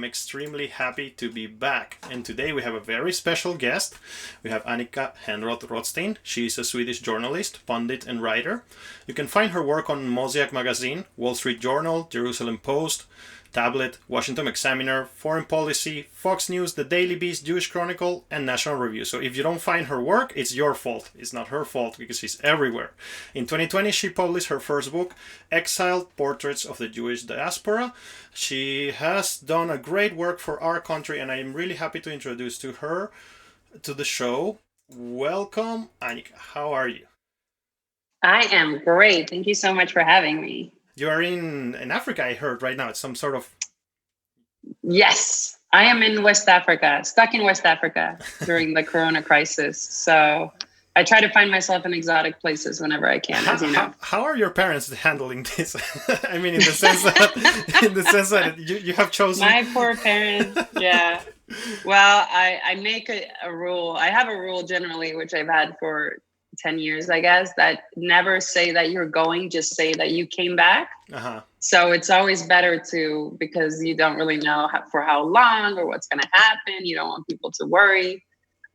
I'm extremely happy to be back. And today we have a very special guest. We have Annika Hernroth-Rothstein. She is a Swedish journalist, pundit, and writer. You can find her work on Mosaic magazine, Wall Street Journal, Jerusalem Post, Tablet, Washington Examiner, Foreign Policy, Fox News, The Daily Beast, Jewish Chronicle, and National Review. So if you don't find her work, it's your fault. It's not her fault because she's everywhere. In 2020, she published her first book, Exile, Portraits of the Jewish Diaspora. She has done a great work for our country, and I'm really happy to introduce to her to the show. Welcome, Annika. How are you? I am great. Thank you so much for having me. You are in Africa, I heard, right now. It's some sort of... Yes, I am in West Africa, stuck in West Africa during the Corona crisis. So I try to find myself in exotic places whenever I can, as you know. How are your parents handling this? I mean, in the sense that you have chosen... My poor parents, yeah. Well, I make a rule. I have a rule generally, which I've had for 10 years, I guess, that never say that you're going, just say that you came back. So it's always better to, because you don't really know for how long or what's going to happen. You don't want people to worry.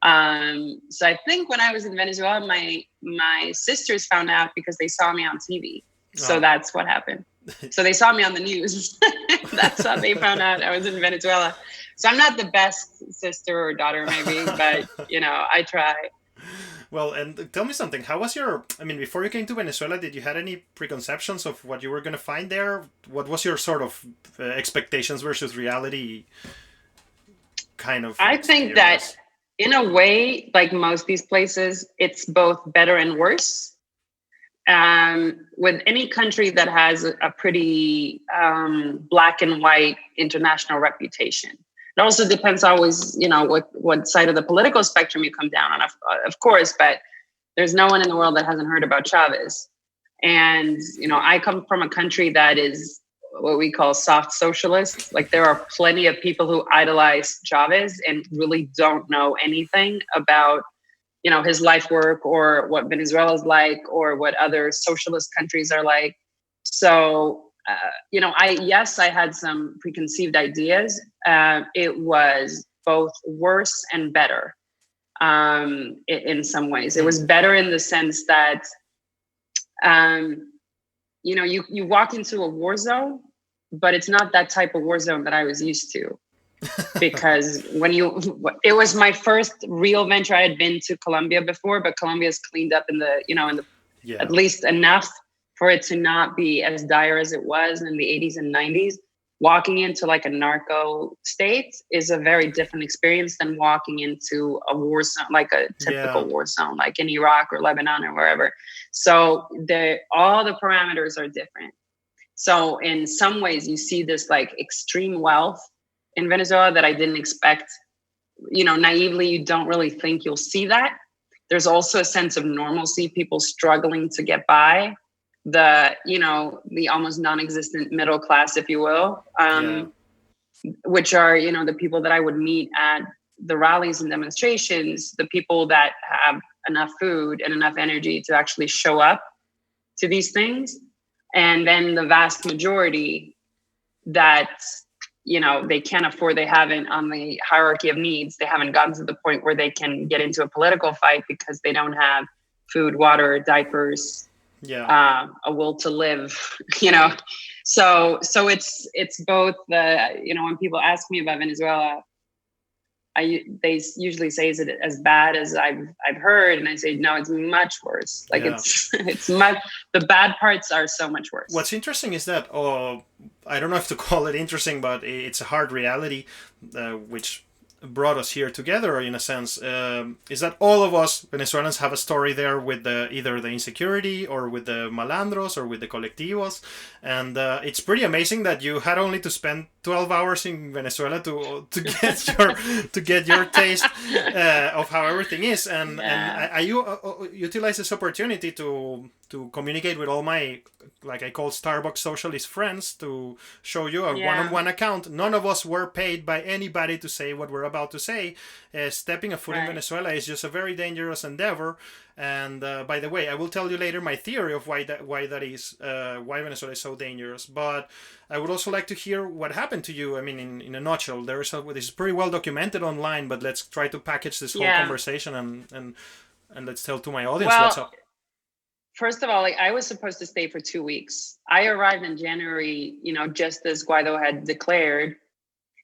So I think when I was in Venezuela, my sisters found out because they saw me on TV. So that's what happened. So they saw me on the news. That's how they found out I was in Venezuela. So I'm not the best sister or daughter, maybe, but, I try. Well, and tell me something. How was before you came to Venezuela, did you had any preconceptions of what you were going to find there? What was your sort of expectations versus reality kind of I think that in a way, like most these places, it's both better and worse. With any country that has a pretty black and white international reputation. It also depends always, what side of the political spectrum you come down on, of course, but there's no one in the world that hasn't heard about Chavez. And, I come from a country that is what we call soft socialist. Like there are plenty of people who idolize Chavez and really don't know anything about, his life work or what Venezuela is like or what other socialist countries are like. So, I had some preconceived ideas. It was both worse and better in some ways. It was better in the sense that, you walk into a war zone, but it's not that type of war zone that I was used to. Because it was my first real venture. I had been to Colombia before, but Colombia's cleaned up at least enough for it to not be as dire as it was in the 80s and 90s. Walking into like a narco state is a very different experience than walking into a war zone, like a typical war zone, like in Iraq or Lebanon or wherever. So all the parameters are different. So in some ways you see this like extreme wealth in Venezuela that I didn't expect. Naively, you don't really think you'll see that. There's also a sense of normalcy, people struggling to get by. The almost non-existent middle class, if you will, which are, the people that I would meet at the rallies and demonstrations, the people that have enough food and enough energy to actually show up to these things. And then the vast majority that, they can't afford, they haven't on the hierarchy of needs, they haven't gotten to the point where they can get into a political fight because they don't have food, water, diapers, a will to live, so it's both when people ask me about Venezuela, they usually say, is it as bad as I've heard? And I say, no, it's much worse. Like it's much, the bad parts are so much worse. What's interesting is that, I don't know if to call it interesting, but it's a hard reality, which brought us here together in a sense, is that all of us Venezuelans have a story there with either the insecurity or with the malandros or with the colectivos, and it's pretty amazing that you had only to spend 12 hours in Venezuela to get your taste of how everything is, and I utilize this opportunity to communicate with all my, like I call Starbucks socialist friends, to show you a one-on-one account. None of us were paid by anybody to say what we're about to say, stepping a foot in Venezuela is just a very dangerous endeavor. And by the way, I will tell you later my theory of why Venezuela is so dangerous. But I would also like to hear what happened to you. I mean, in a nutshell, this is pretty well documented online, but let's try to package this whole conversation and let's tell to my audience what's up. First of all, I was supposed to stay for 2 weeks. I arrived in January, just as Guaido had declared.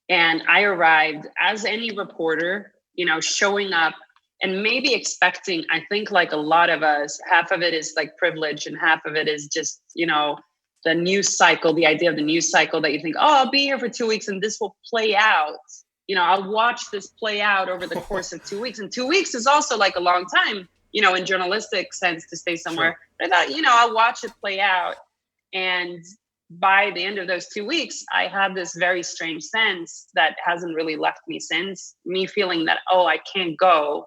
And I arrived as any reporter, showing up and maybe expecting, I think like a lot of us, half of it is like privilege and half of it is just, the news cycle, the idea of the news cycle that you think, oh, I'll be here for 2 weeks and this will play out. I'll watch this play out over the course of 2 weeks. And 2 weeks is also like a long time, in journalistic sense to stay somewhere. Sure. But I thought, I'll watch it play out. And by the end of those 2 weeks, I had this very strange sense that hasn't really left me since, me feeling that, I can't go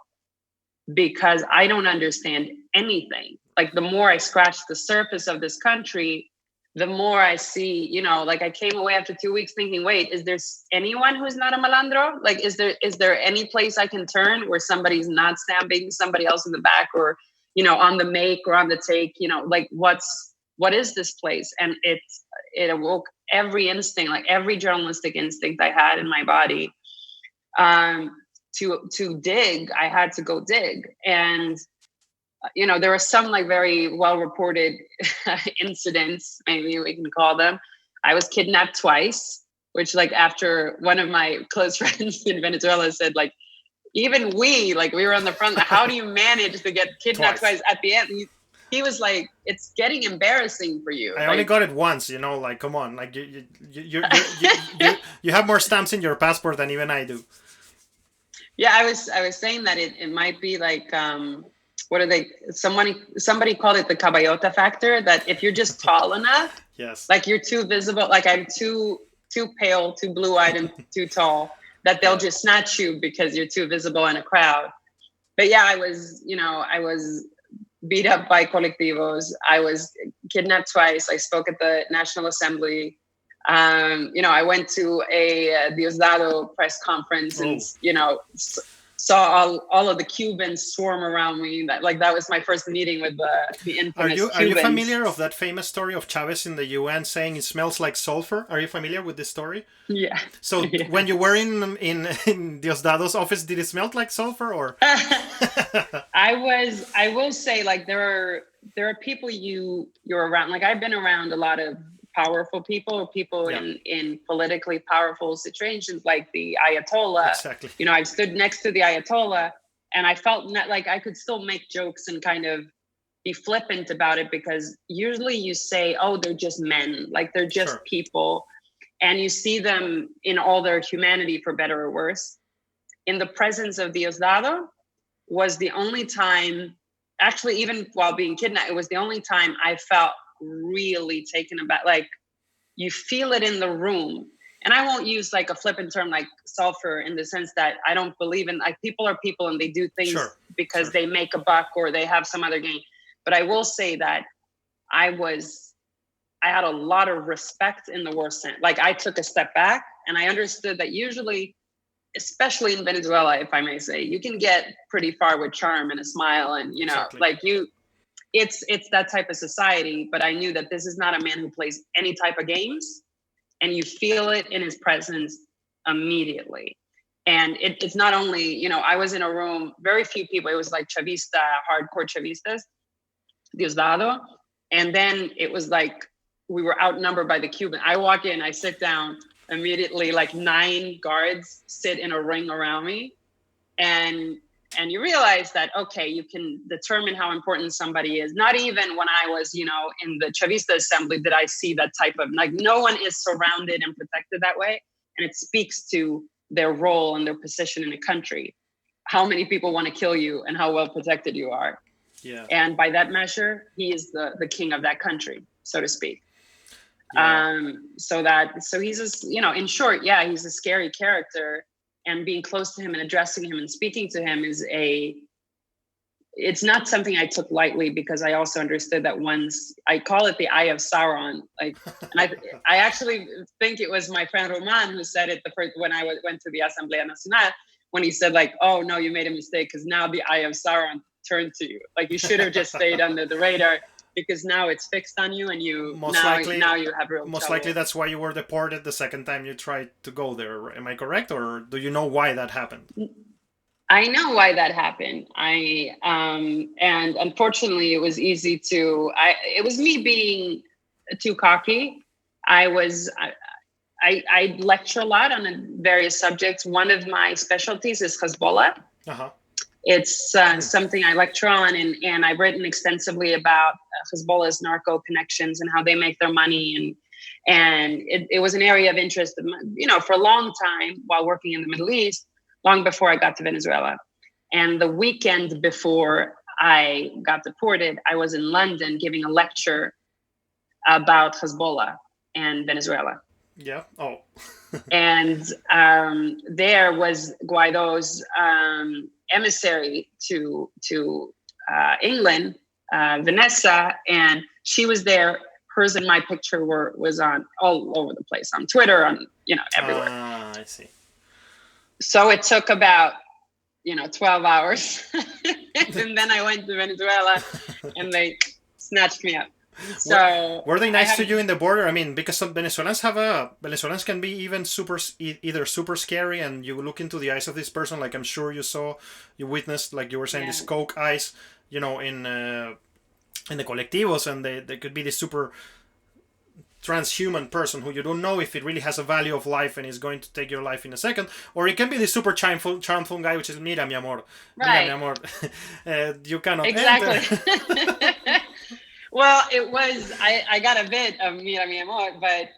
because I don't understand anything. Like the more I scratch the surface of this country, the more I see, I came away after 2 weeks thinking, wait, is there anyone who's not a malandro? Like, is there any place I can turn where somebody's not stabbing somebody else in the back or, on the make or on the take, like what is this place? And it awoke every instinct, like every journalistic instinct I had in my body, to dig. I had to go dig. And there were some like very well-reported incidents, maybe we can call them. I was kidnapped twice, which like after one of my close friends in Venezuela said, like, even we were on the front, how do you manage to get kidnapped twice? At the end? He was like, it's getting embarrassing for you. I only got it once, like, come on. Like you have more stamps in your passport than even I do. Yeah, I was saying that it might be like, what are they? Somebody called it the caballota factor. That if you're just tall enough, yes, like you're too visible, like I'm too pale, too blue-eyed, and too tall, that they'll just snatch you because you're too visible in a crowd. But yeah, I was beat up by colectivos. I was kidnapped twice. I spoke at the National Assembly. I went to a Diosdado press conference and saw all of the Cubans swarm around me. That was my first meeting with the infamous Cubans. Are you familiar of that famous story of Chavez in the UN saying it smells like sulfur? Are you familiar with this story? Yeah. So when you were in Diosdado's office, did it smell like sulfur or? I will say, like, there are people you're around. Like, I've been around a lot of powerful people in politically powerful situations, like the Ayatollah. Exactly. I stood next to the Ayatollah and I felt like I could still make jokes and kind of be flippant about it, because usually you say, oh, they're just men, like they're just people. And you see them in all their humanity, for better or worse. In the presence of Diosdado was the only time, actually, even while being kidnapped, it was the only time I felt really taken aback. Like, you feel it in the room. And I won't use like a flippant term like sulfur, in the sense that I don't believe in, like, people are people and they do things because they make a buck or they have some other gain. But I will say that I had a lot of respect in the worst sense. Like, I took a step back and I understood that usually, especially in Venezuela, if I may say, you can get pretty far with charm and a smile, and it's that type of society. But I knew that this is not a man who plays any type of games, and you feel it in his presence immediately. And it's not only, I was in a room, very few people, it was like Chavista, hardcore Chavistas, Diosdado. And then it was like, we were outnumbered by the Cuban. I walk in, I sit down, immediately like 9 guards sit in a ring around me. And you realize that, okay, you can determine how important somebody is. Not even when I was, in the Chavista assembly did I see that type of, like, no one is surrounded and protected that way. And it speaks to their role and their position in a country. How many people want to kill you and how well protected you are. Yeah. And by that measure, he is the king of that country, so to speak. Yeah. So he's in short, he's a scary character, and being close to him and addressing him and speaking to him is it's not something I took lightly, because I also understood that I call it the Eye of Sauron. Like, and I actually think it was my friend Roman who said it the first when I went to the Asamblea Nacional, when he said like, "Oh no, you made a mistake, because now the Eye of Sauron turned to you. Like, you should have just stayed under the radar, because now it's fixed on you, and now you have real most trouble." likely that's why you were deported the second time you tried to go there. Am I correct, or do you know why that happened? I know why that happened. And unfortunately, it was easy to. It was me being too cocky. I lecture a lot on various subjects. One of my specialties is Hezbollah. Uh-huh. It's something I lecture on, and I've written extensively about Hezbollah's narco connections and how they make their money, and it was an area of interest, for a long time while working in the Middle East, long before I got to Venezuela. And the weekend before I got deported, I was in London giving a lecture about Hezbollah and Venezuela. Yeah. Oh. And there was Guaido's emissary to England, Vanessa, and she was there. Hers and my picture was on all over the place, on Twitter, on everywhere. I see. So it took about 12 hours, and then I went to Venezuela, and they snatched me up. So were they nice to you in the border? I mean, because some Venezuelans can be even either super scary, and you look into the eyes of this person, like I'm sure you witnessed, like you were saying, this coke eyes, in the colectivos, and they could be this super transhuman person who you don't know if it really has a value of life and is going to take your life in a second, or it can be this super charmful guy, which is mira mi amor, right? Mira mi amor. You cannot exactly. Well, it was I got a bit of mira mi amor, but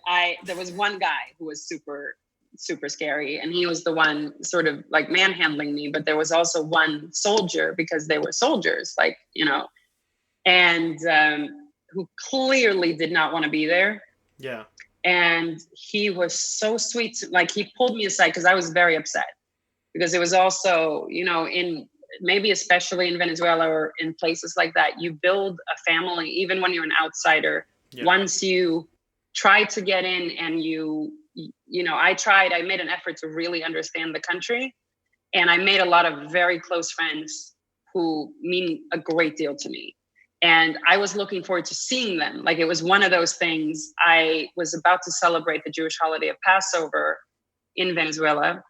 there was one guy who was super super scary, and he was the one sort of like manhandling me. But there was also one soldier, because they were soldiers, and who clearly did not want to be there. Yeah. And he was so sweet. Like, he pulled me aside, because I was very upset, because it was also, in maybe especially in Venezuela or in places like that, you build a family, even when you're an outsider. Yeah. Once you try to get in, and I made an effort to really understand the country, and I made a lot of very close friends who mean a great deal to me. And I was looking forward to seeing them. Like, it was one of those things. I was about to celebrate the Jewish holiday of Passover in Venezuela.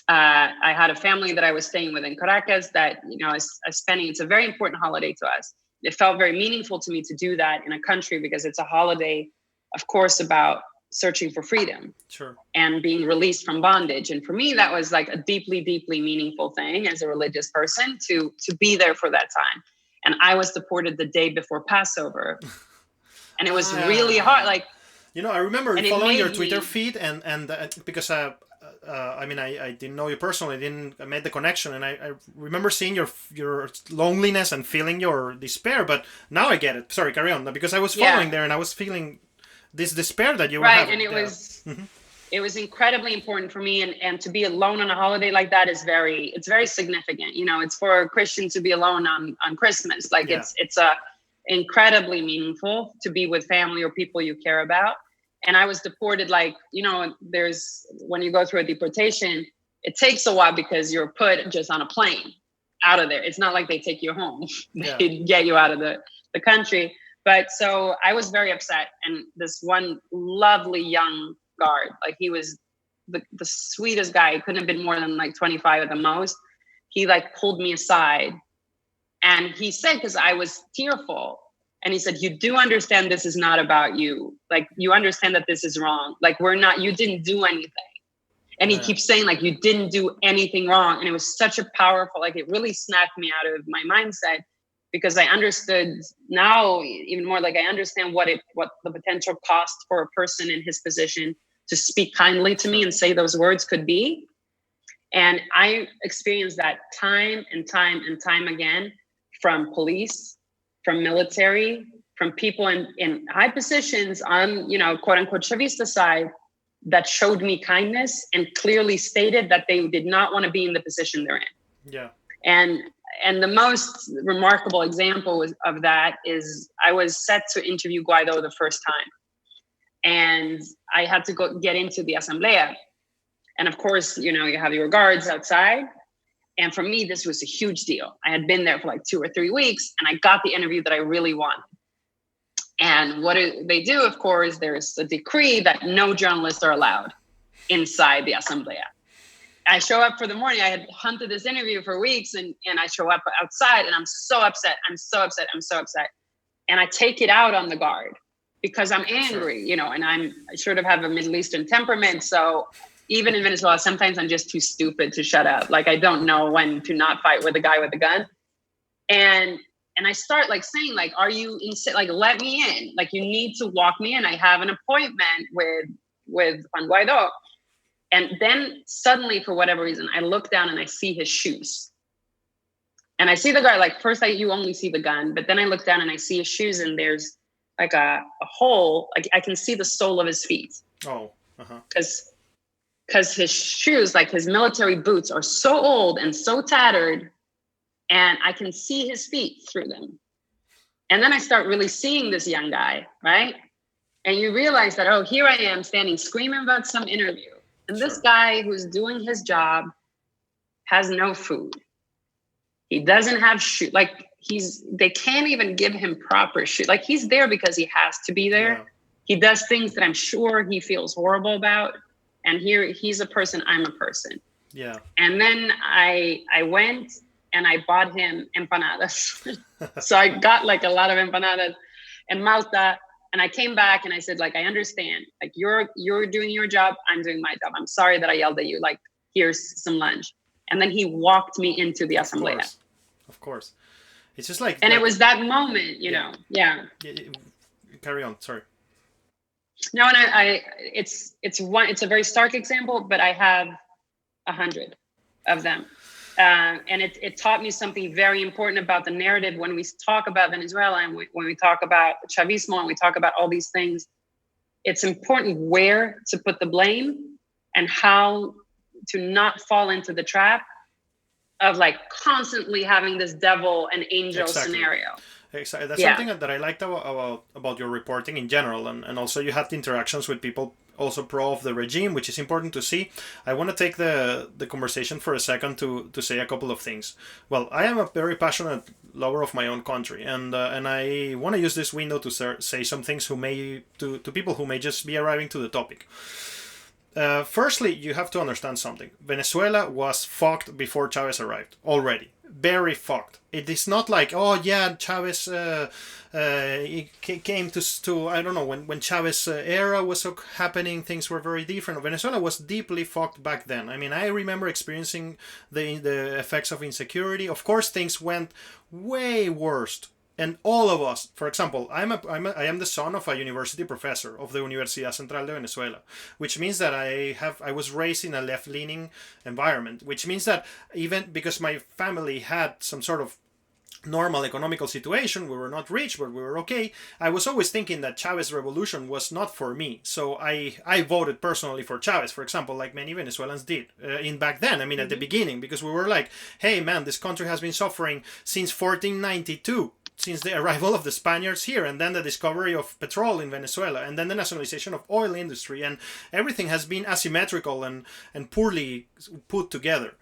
I had a family that I was staying with in Caracas that, I was spending. It's a very important holiday to us. It felt very meaningful to me to do that in a country, because it's a holiday, of course, about searching for freedom. Sure. And being released from bondage. And for me, that was like a deeply, deeply meaningful thing as a religious person to be there for that time. And I was deported the day before Passover. And it was really hard. Like, I remember following your Twitter feed, and because I didn't know you personally, I made the connection, and I remember seeing your loneliness and feeling your despair. But now I get it. Sorry, carry on. Because I was following there, and I was feeling this despair that you were having. Right, and it was incredibly important for me, and to be alone on a holiday like that is very significant. It's for a Christian to be alone on Christmas. Like, it's incredibly meaningful to be with family or people you care about. And I was deported, like, when you go through a deportation, it takes a while, because you're put just on a plane out of there. It's not like they take you home. They get you out of the country. But so I was very upset. And this one lovely young guard, like, he was the sweetest guy. He couldn't have been more than like 25 at the most. He like pulled me aside, and he said, because I was tearful, and he said, "You do understand this is not about you. Like, you understand that this is wrong. Like, you didn't do anything." And he keeps saying, like, you didn't do anything wrong. And it was such a powerful, like, it really snapped me out of my mindset, because I understood now even more, like, I understand what the potential cost for a person in his position to speak kindly to me and say those words could be. And I experienced that time and time and time again, from police, from military, from people in high positions on, quote unquote Chavista side, that showed me kindness and clearly stated that they did not want to be in the position they're in. Yeah. And And the most remarkable example of that is I was set to interview Guaido the first time. And I had to go get into the Asamblea. And of course, you know, you have your guards outside. And for me, this was a huge deal. I had been there for like 2 or 3 weeks, and I got the interview that I really wanted. And what they do, of course, there's a decree that no journalists are allowed inside the Asamblea. I show up for the morning. I had hunted this interview for weeks, and I show up outside, and I'm so upset. And I take it out on the guard because I'm angry, you know, and I sort of have a Middle Eastern temperament. So even in Venezuela, sometimes I'm just too stupid to shut up. Like, I don't know when to not fight with a guy with a gun. And I start like saying, like, are you like, let me in. Like, you need to walk me in. I have an appointment with Juan Guaido. And then suddenly, for whatever reason, I look down and I see his shoes. And I see the guy, like, first you only see the gun, but then I look down and I see his shoes, and there's like a hole. Like, I can see the sole of his feet. Oh, because his shoes, like his military boots, are so old and so tattered, and I can see his feet through them. And then I start really seeing this young guy, right? And you realize that, oh, here I am standing screaming about some interview. And this guy who's doing his job has no food. He doesn't have shoes. Like, they can't even give him proper shoes. Like, he's there because he has to be there. Yeah. He does things that I'm sure he feels horrible about. And here he's a person, I'm a person. Yeah. And then I went and I bought him empanadas. So I got like a lot of empanadas in Malta. And I came back and I said, like, I understand. Like, you're doing your job, I'm doing my job. I'm sorry that I yelled at you. Like, here's some lunch. And then he walked me into the Asamblea. Of course. It's just like... And it was that moment, you know. Yeah. Carry on, sorry. No, and it's a very stark example, but I have 100 of them. And it taught me something very important about the narrative when we talk about Venezuela and when we talk about Chavismo and we talk about all these things. It's important where to put the blame and how to not fall into the trap of like constantly having this devil and angel scenario. Exactly. That's something that I liked about your reporting in general, and also you had interactions with people also pro of the regime, which is important to see. I want to take the conversation for a second to say a couple of things. Well, I am a very passionate lover of my own country, and I want to use this window to say some things to people who may just be arriving to the topic. Firstly, you have to understand something. Venezuela was fucked before Chavez arrived already. Very fucked. It is not like, oh yeah, Chavez came to I don't know, when Chavez era was happening, things were very different. Venezuela was deeply fucked back then. I mean, I remember experiencing the effects of insecurity. Of course, things went way worse. And all of us, for example, I am the son of a university professor of the Universidad Central de Venezuela, which means that I was raised in a left-leaning environment, which means that even because my family had some sort of normal economical situation, we were not rich, but we were okay, I was always thinking that Chavez's revolution was not for me. So I voted personally for Chavez, for example, like many Venezuelans did in back then, I mean, at the beginning, because we were like, hey man, this country has been suffering since 1492. Since the arrival of the Spaniards here, and then the discovery of petrol in Venezuela, and then the nationalization of oil industry, and everything has been asymmetrical and poorly put together.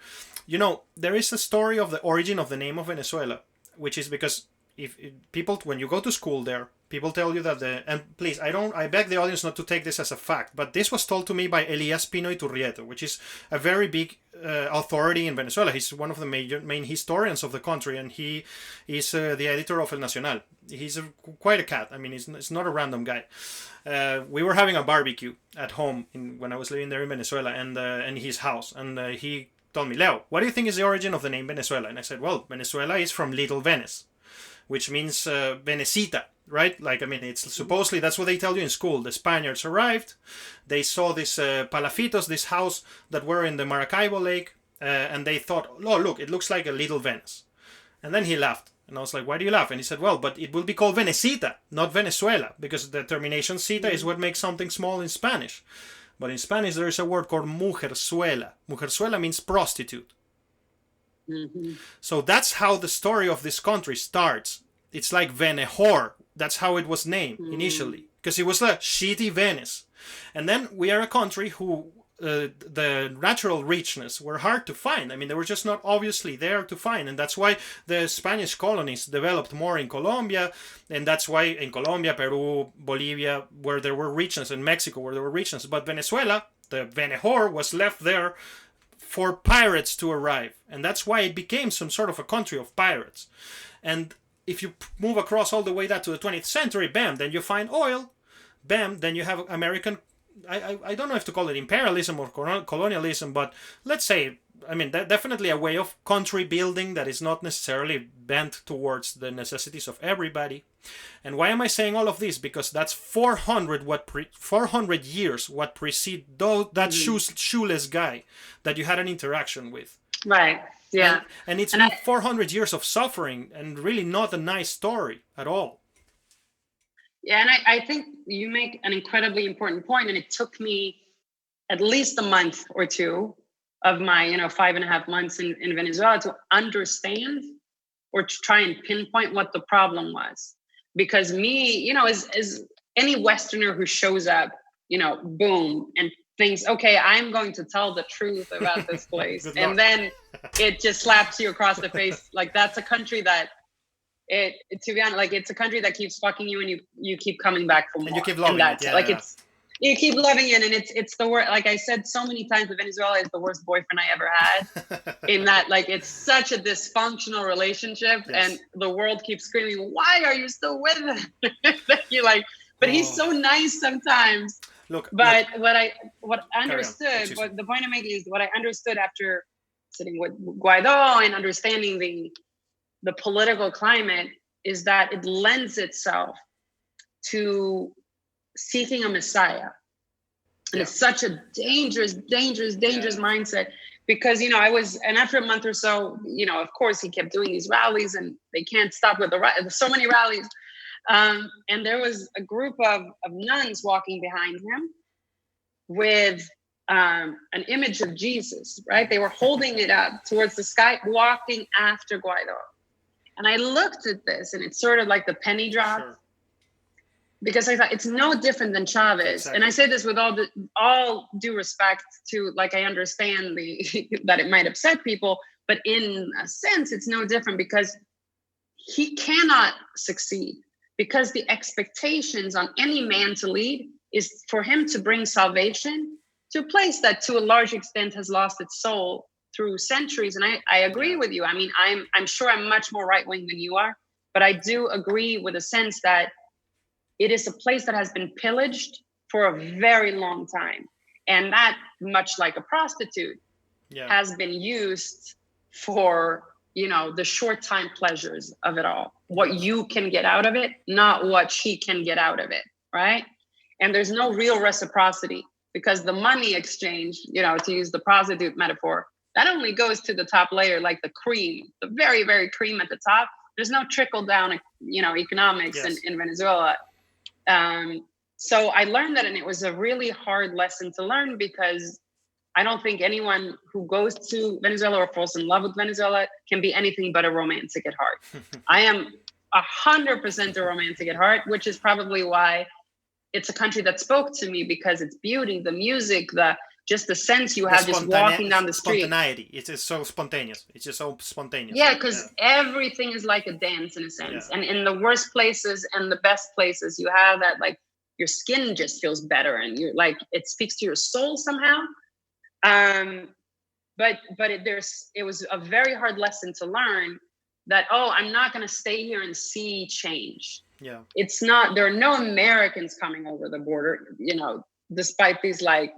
You know, there is a story of the origin of the name of Venezuela, which is because if people, when you go to school there, people tell you that and please, I beg the audience not to take this as a fact, but this was told to me by Elías Pino Iturrieto, which is a very big authority in Venezuela. He's one of the main historians of the country, and he is the editor of El Nacional. He's quite a cat. I mean, he's not a random guy. We were having a barbecue at home when I was living there in Venezuela, and in his house, and he told me, Leo, what do you think is the origin of the name Venezuela? And I said, well, Venezuela is from Little Venice, which means Venecita, right? Like, I mean, it's supposedly, that's what they tell you in school. The Spaniards arrived, they saw this palafitos, this house that were in the Maracaibo Lake, and they thought, oh, look, it looks like a Little Venice. And then he laughed. And I was like, why do you laugh? And he said, well, but it will be called Venecita, not Venezuela, because the termination cita is what makes something small in Spanish. But in Spanish, there is a word called mujerzuela. Mujerzuela means prostitute. Mm-hmm. So that's how the story of this country starts. It's like Venehor. That's how it was named initially, because it was a shitty Venice. And then we are a country who the natural richness were hard to find. I mean, they were just not obviously there to find. And that's why the Spanish colonies developed more in Colombia. And that's why in Colombia, Peru, Bolivia, where there were richness, and Mexico, where there were richness. But Venezuela, the Venehor, was left there for pirates to arrive. And that's why it became some sort of a country of pirates. And if you move across all the way that to the 20th century, bam, then you find oil. Bam, then you have American, I don't know if to call it imperialism or colonialism, but let's say, I mean, definitely a way of country building that is not necessarily bent towards the necessities of everybody. And why am I saying all of this? Because that's 400 years what precede that shoeless guy that you had an interaction with. Right. Yeah. And it's been 400 years of suffering and really not a nice story at all. Yeah, and I think you make an incredibly important point, and it took me at least a month or two of my 5.5 months in Venezuela to understand or to try and pinpoint what the problem was. Because me, as any Westerner who shows up, boom, and thinks, okay, I'm going to tell the truth about this place. And then it just slaps you across the face. Like, that's a country that to be honest, like, it's a country that keeps fucking you, and you keep coming back for more. And you keep loving it. Yeah, it's you keep loving it, and it's the worst. Like I said so many times, Venezuela is the worst boyfriend I ever had. In that, like, it's such a dysfunctional relationship, and the world keeps screaming, "Why are you still with him?" You're like, but he's so nice sometimes. What I understood, what the point I'm making is, what I understood after sitting with Guaido and understanding the political climate is that it lends itself to seeking a messiah. And it's such a dangerous mindset, because, and after a month or so, of course, he kept doing these rallies, and they can't stop with so many rallies. And there was a group of nuns walking behind him with an image of Jesus, right? They were holding it up towards the sky, walking after Guaido. And I looked at this, and it's sort of like the penny drop. Sure. Because I thought it's no different than Chavez. Exactly. And I say this with all due respect to, like, I understand that it might upset people, but in a sense, it's no different, because he cannot succeed, because the expectations on any man to lead is for him to bring salvation to a place that to a large extent has lost its soul through centuries. And I agree with you. I mean, I'm sure I'm much more right-wing than you are, but I do agree with a sense that it is a place that has been pillaged for a very long time. And that, much like a prostitute, has been used for, the short time pleasures of it all. What you can get out of it, not what she can get out of it, right? And there's no real reciprocity, because the money exchange, to use the prostitute metaphor, that only goes to the top layer, like the cream, the very, very cream at the top. There's no trickle down, economics in Venezuela. So I learned that, and it was a really hard lesson to learn, because I don't think anyone who goes to Venezuela or falls in love with Venezuela can be anything but a romantic at heart. I am 100% a romantic at heart, which is probably why it's a country that spoke to me, because its beauty, the music, just the sense you have just walking down the street. Spontaneity. It's just so spontaneous. It's just so spontaneous. Yeah, because everything is like a dance in a sense. Yeah. And in the worst places and the best places, you have that, like, your skin just feels better, and you're like, it speaks to your soul somehow. But it was a very hard lesson to learn that, I'm not going to stay here and see change. Yeah. It's not, there are no Americans coming over the border, despite these, like,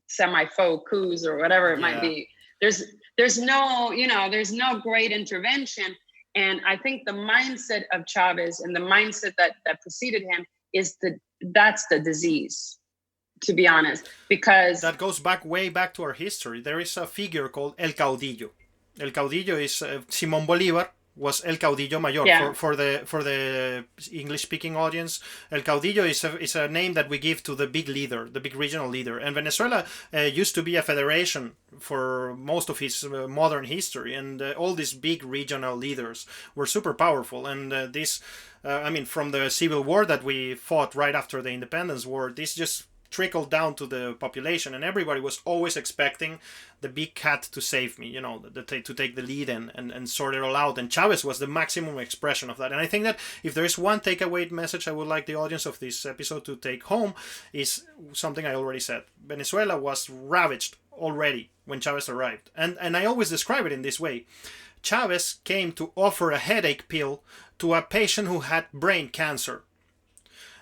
semi-faux coups or whatever it might be. There's no great intervention. And I think the mindset of Chavez and the mindset that preceded him is that's the disease, to be honest, because that goes way back to our history. There is a figure called El Caudillo. El Caudillo is Simón Bolívar, was El Caudillo Mayor. Yeah. For the English speaking audience, El Caudillo is a name that we give to the big leader, the big regional leader. And Venezuela used to be a federation for most of its modern history, and all these big regional leaders were super powerful. And from the civil war that we fought right after the independence war, this just trickled down to the population, and everybody was always expecting the big cat to save me, to take the lead and sort it all out. And Chavez was the maximum expression of that. And I think that if there is one takeaway message I would like the audience of this episode to take home, is something I already said. Venezuela was ravaged already when Chavez arrived. And I always describe it in this way. Chavez came to offer a headache pill to a patient who had brain cancer.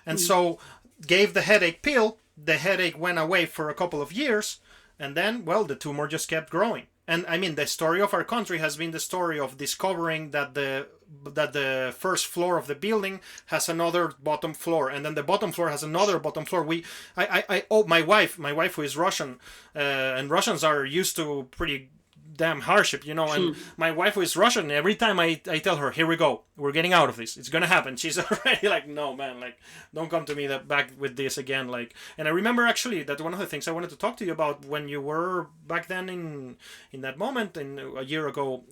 And so gave the headache pill. The headache went away for a couple of years, and then, well, the tumor just kept growing. And I mean, the story of our country has been the story of discovering that the first floor of the building has another bottom floor, and then the bottom floor has another bottom floor. My wife who is Russian, and Russians are used to pretty damn hardship, and my wife who is Russian, every time I tell her, here we go, we're getting out of this, it's gonna happen, she's already like, no man, like, don't come to me back with this again. Like, and I remember actually that one of the things I wanted to talk to you about when you were back then in that moment, a year ago,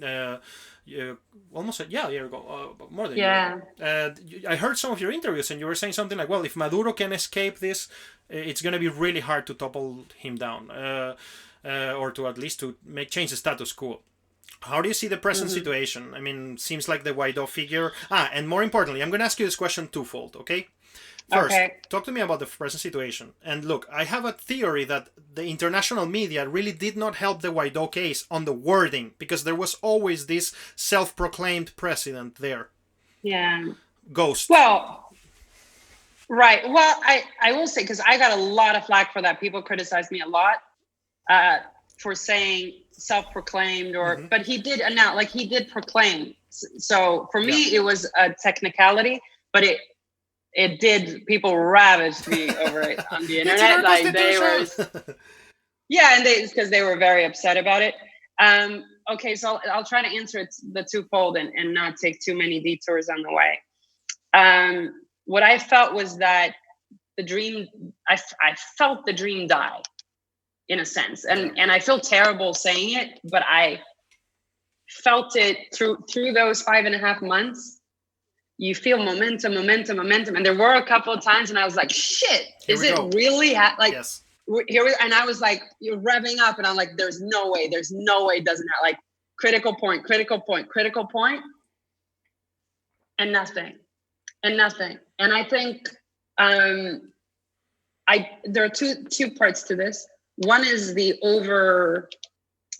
almost a year ago, more than a year ago. I heard some of your interviews, and you were saying something like, well, if Maduro can escape this, it's gonna be really hard to topple him down. Or to at least to change the status quo. How do you see the present situation? I mean, seems like the Guaido figure. And more importantly, I'm going to ask you this question twofold, okay? First, talk to me about the present situation. And look, I have a theory that the international media really did not help the Guaido case on the wording, because there was always this self-proclaimed president there. Yeah. Ghost. Well, right. Well, I will say, because I got a lot of flack for that. People criticized me a lot. For saying self-proclaimed, but he did announce, like, he did proclaim. So for me, it was a technicality, but it did, people ravaged me over it on the internet. Like, they were, and because they were very upset about it. Okay, so I'll try to answer the twofold and not take too many detours on the way. What I felt was that the dream, I felt the dream die, in a sense. And I feel terrible saying it, but I felt it through those 5.5 months. You feel momentum. And there were a couple of times and I was like, shit, is it really yes. And I was like, you're revving up, and I'm like, there's no way it doesn't have, like, critical point. And nothing. And I think there are two parts to this. One is the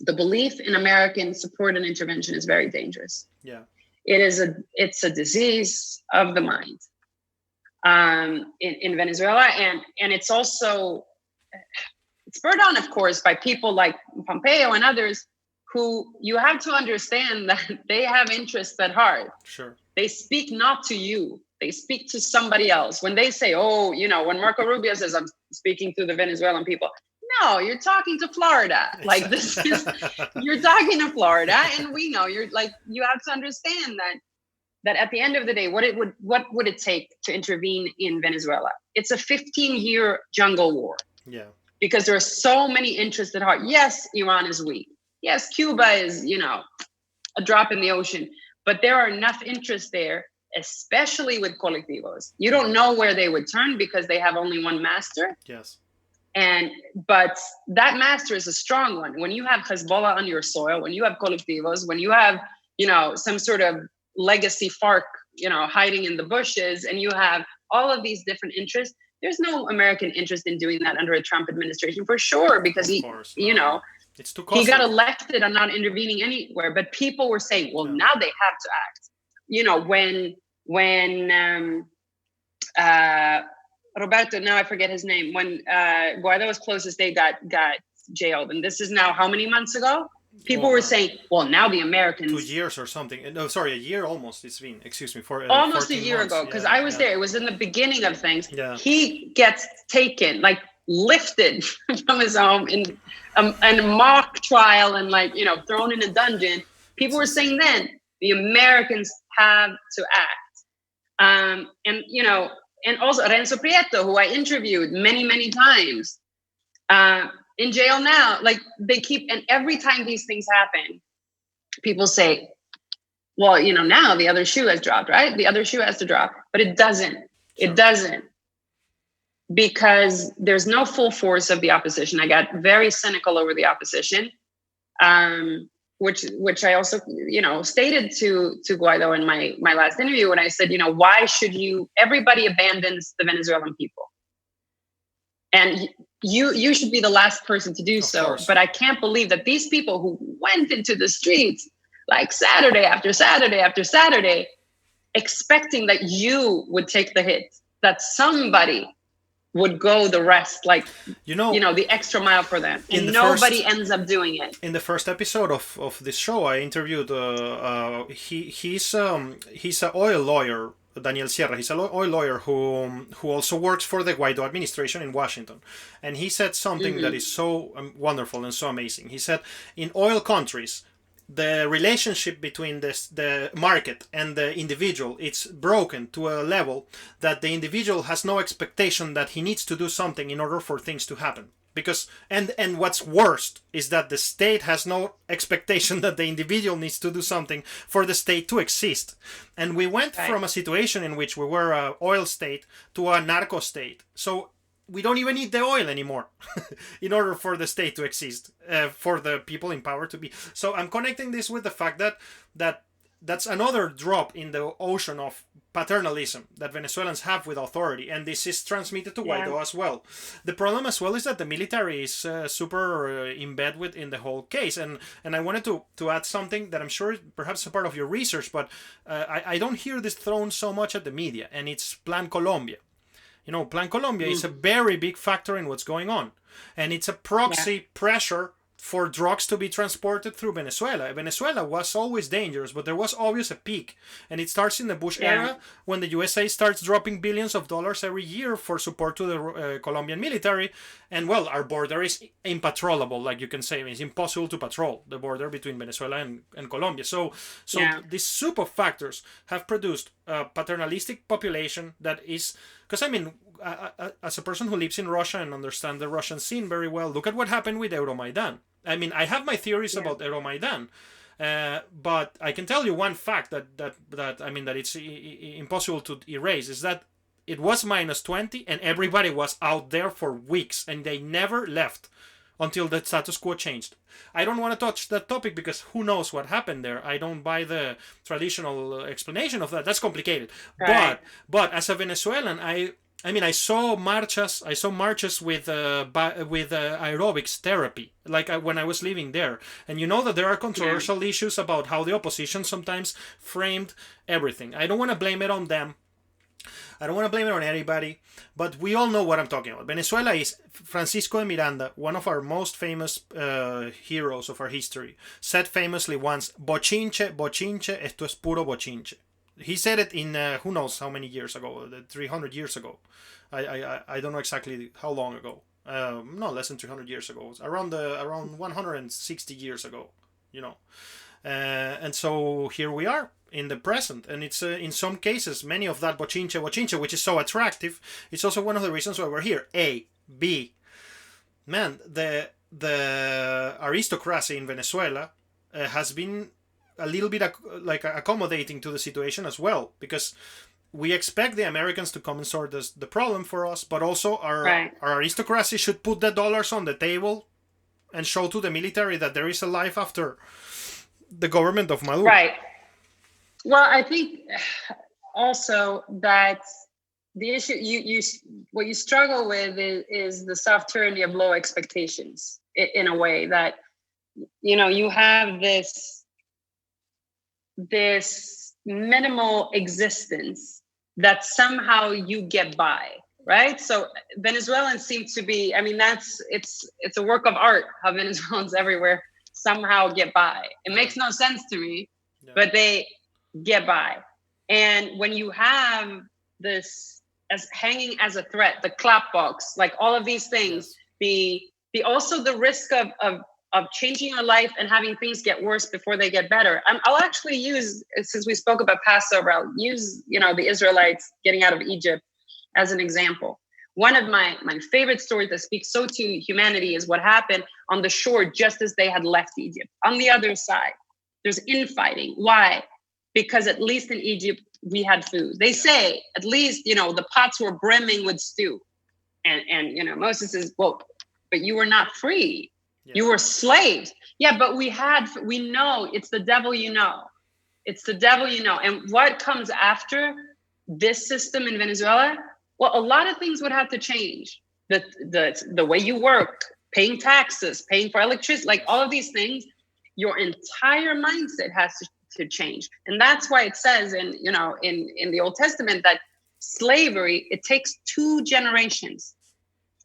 belief in American support and intervention is very dangerous. Yeah, it's a disease of the mind in Venezuela, and it's also spurred on, of course, by people like Pompeo and others who you have to understand that they have interests at heart. Sure, they speak not to you. They speak to somebody else. When they say, when Marco Rubio says, I'm speaking to the Venezuelan people. No, you're talking to Florida. Like, you're talking to Florida, and we know you have to understand that at the end of the day, what would it take to intervene in Venezuela? It's a 15-year jungle war. Yeah. Because there are so many interests at heart. Yes, Iran is weak. Yes, Cuba is, a drop in the ocean, but there are enough interests there, especially with colectivos. You don't know where they would turn because they have only one master. Yes. But that master is a strong one. When you have Hezbollah on your soil, when you have colectivos, when you have, some sort of legacy FARC, hiding in the bushes, and you have all of these different interests, there's no American interest in doing that under a Trump administration, for sure, because it's too costly. He got elected on not intervening anywhere. But people were saying, well, now they have to act. When Roberto, now I forget his name, when Guaido's closest day got jailed, and this is now how many months ago? People were saying, well, now the Americans... 2 years or something. No, sorry, a year almost it's been. Excuse me. For almost a year ago, because I was there. It was in the beginning of things. Yeah. He gets taken, like, lifted from his home in a mock trial and, thrown in a dungeon. People were saying then, The Americans have to act. And, you know, and also Renzo Prieto, who I interviewed many, many times, in jail now. Like, they keep, and every time these things happen, people say, well, you know, now the other shoe has dropped, right? The other shoe has to drop, but it doesn't. Sure. It doesn't, because there's no full force of the opposition. I got very cynical over the opposition, which I also, you know, stated to Guaido in my last interview when I said, you know, why should everybody abandons the Venezuelan people, and you should be the last person to do so. But I can't believe that these people who went into the streets like Saturday after Saturday after Saturday, expecting that you would take the hit, that somebody would go the rest, like, you know, the extra mile for them. And nobody ends up doing it. In the first episode of this show, I interviewed, he's an oil lawyer, Daniel Sierra. He's an oil lawyer who also works for the Guaido administration in Washington. And he said something that is so wonderful and so amazing. He said, in oil countries, the relationship between the market and the individual, it's broken to a level that the individual has no expectation that he needs to do something in order for things to happen. Because and what's worst is that the state has no expectation that the individual needs to do something for the state to exist. And we went from a situation in which we were an oil state to a narco state. So we don't even need the oil anymore in order for the state to exist, for the people in power to be. So I'm connecting this with the fact that's another drop in the ocean of paternalism that Venezuelans have with authority, and this is transmitted to Guaido as well. The problem as well is that the military is super in bed in the whole case, and I wanted to add something that I'm sure is perhaps a part of your research, but I don't hear this thrown so much at the media, and it's Plan Colombia. You know, Plan Colombia is a very big factor in what's going on. And it's a proxy pressure for drugs to be transported through Venezuela. Venezuela was always dangerous, but there was always a peak. And it starts in the Bush era, when the USA starts dropping billions of dollars every year for support to the Colombian military. And, well, our border is impatrollable, like you can say. It's impossible to patrol the border between Venezuela and Colombia. So these soup of factors have produced a paternalistic population that is... Because, I mean, as a person who lives in Russia and understands the Russian scene very well, look at what happened with Euromaidan. I mean, I have my theories about Euromaidan, but I can tell you one fact that it's impossible to erase, is that it was -20 and everybody was out there for weeks and they never left until the status quo changed. I don't want to touch that topic because who knows what happened there. I don't buy the traditional explanation of that. That's complicated. Right. But as a Venezuelan, I saw marches with aerobics therapy, like when I was living there. And you know that there are controversial issues about how the opposition sometimes framed everything. I don't want to blame it on them. I don't want to blame it on anybody, but we all know what I'm talking about. Venezuela is Francisco de Miranda, one of our most famous heroes of our history, said famously once, "Bochinche, bochinche, esto es puro bochinche." He said it in who knows how many years ago, 300 years ago. I don't know exactly how long ago. No, less than 300 years ago. Around 160 years ago, you know. And so here we are in the present, and it's in some cases many of that bochinche, which is so attractive. It's also one of the reasons why we're here. A, B, man, the aristocracy in Venezuela has been a little bit accommodating to the situation as well, because we expect the Americans to come and sort the problem for us, but also our aristocracy should put the dollars on the table and show to the military that there is a life after the government of Maduro. Right. Well, I think also that the issue what you struggle with is the soft tyranny of low expectations, in a way that, you know, you have this minimal existence that somehow you get by, right? So Venezuelans seem to be, I mean, it's a work of art how Venezuelans everywhere somehow get by. It makes no sense to me, but they get by. And when you have this as hanging as a threat, the clap box, like all of these things, the also the risk of of changing your life and having things get worse before they get better. I'll actually use, since we spoke about Passover, I'll use, the Israelites getting out of Egypt as an example. One of my favorite stories that speaks so to humanity is what happened on the shore just as they had left Egypt. On the other side, there's infighting. Why? Because at least in Egypt, we had food. They say, at least, the pots were brimming with stew. And Moses says, well, but you were not free. Yeah. You were slaves. Yeah, but we know it's the devil, It's the devil, And what comes after this system in Venezuela? Well, a lot of things would have to change. The way you work, paying taxes, paying for electricity, like all of these things, your entire mindset has to change. And that's why it says in the Old Testament that slavery, it takes 2 generations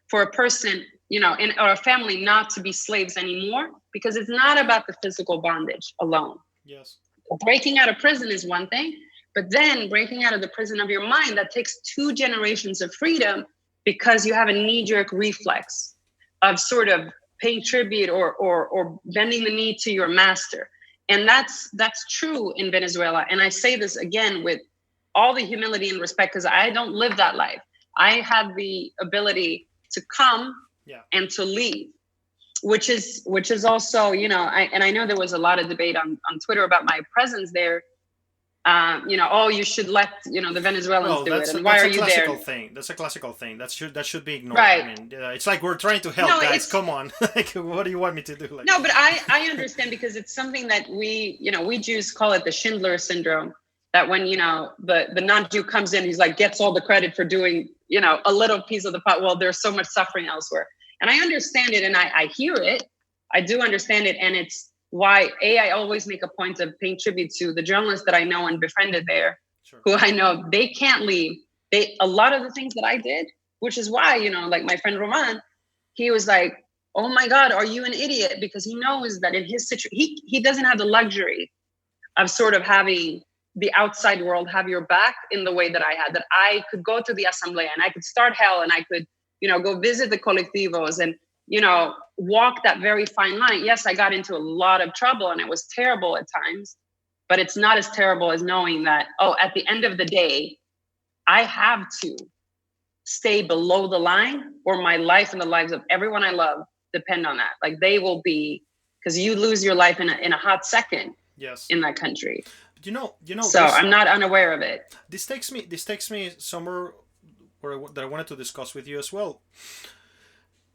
for a person, or a family not to be slaves anymore, because it's not about the physical bondage alone. Yes. Breaking out of prison is one thing, but then breaking out of the prison of your mind, that takes 2 generations of freedom, because you have a knee-jerk reflex of sort of paying tribute or bending the knee to your master. And that's true in Venezuela. And I say this again with all the humility and respect, because I don't live that life. I have the ability to come and to leave, which is also, I know there was a lot of debate on Twitter about my presence there. You should let, the Venezuelans do it. And why are you there? That's a classical thing. That should be ignored. Right. I mean, it's like we're trying to help, guys. Come on. Like, what do you want me to do? Like, no, but I understand, because it's something that we Jews call it the Schindler syndrome. That when, the non-Jew comes in, he's like, gets all the credit for doing, a little piece of the pot. Well, there's so much suffering elsewhere. And I understand it, and I hear it. I do understand it. And it's why, I always make a point of paying tribute to the journalists that I know and befriended there, sure, who I know they can't leave. A lot of the things that I did, which is why, like my friend Roman, he was like, oh my God, are you an idiot? Because he knows that in his situation, he doesn't have the luxury of sort of having the outside world have your back in the way that I had, that I could go to the Asamblea and I could start hell and I could, go visit the colectivos and, walk that very fine line. Yes, I got into a lot of trouble and it was terrible at times, but it's not as terrible as knowing that, at the end of the day, I have to stay below the line, or my life and the lives of everyone I love depend on that. Like they will be, because you lose your life in a hot second. Yes. In that country. So I'm not unaware of it. This takes me somewhere that I wanted to discuss with you as well.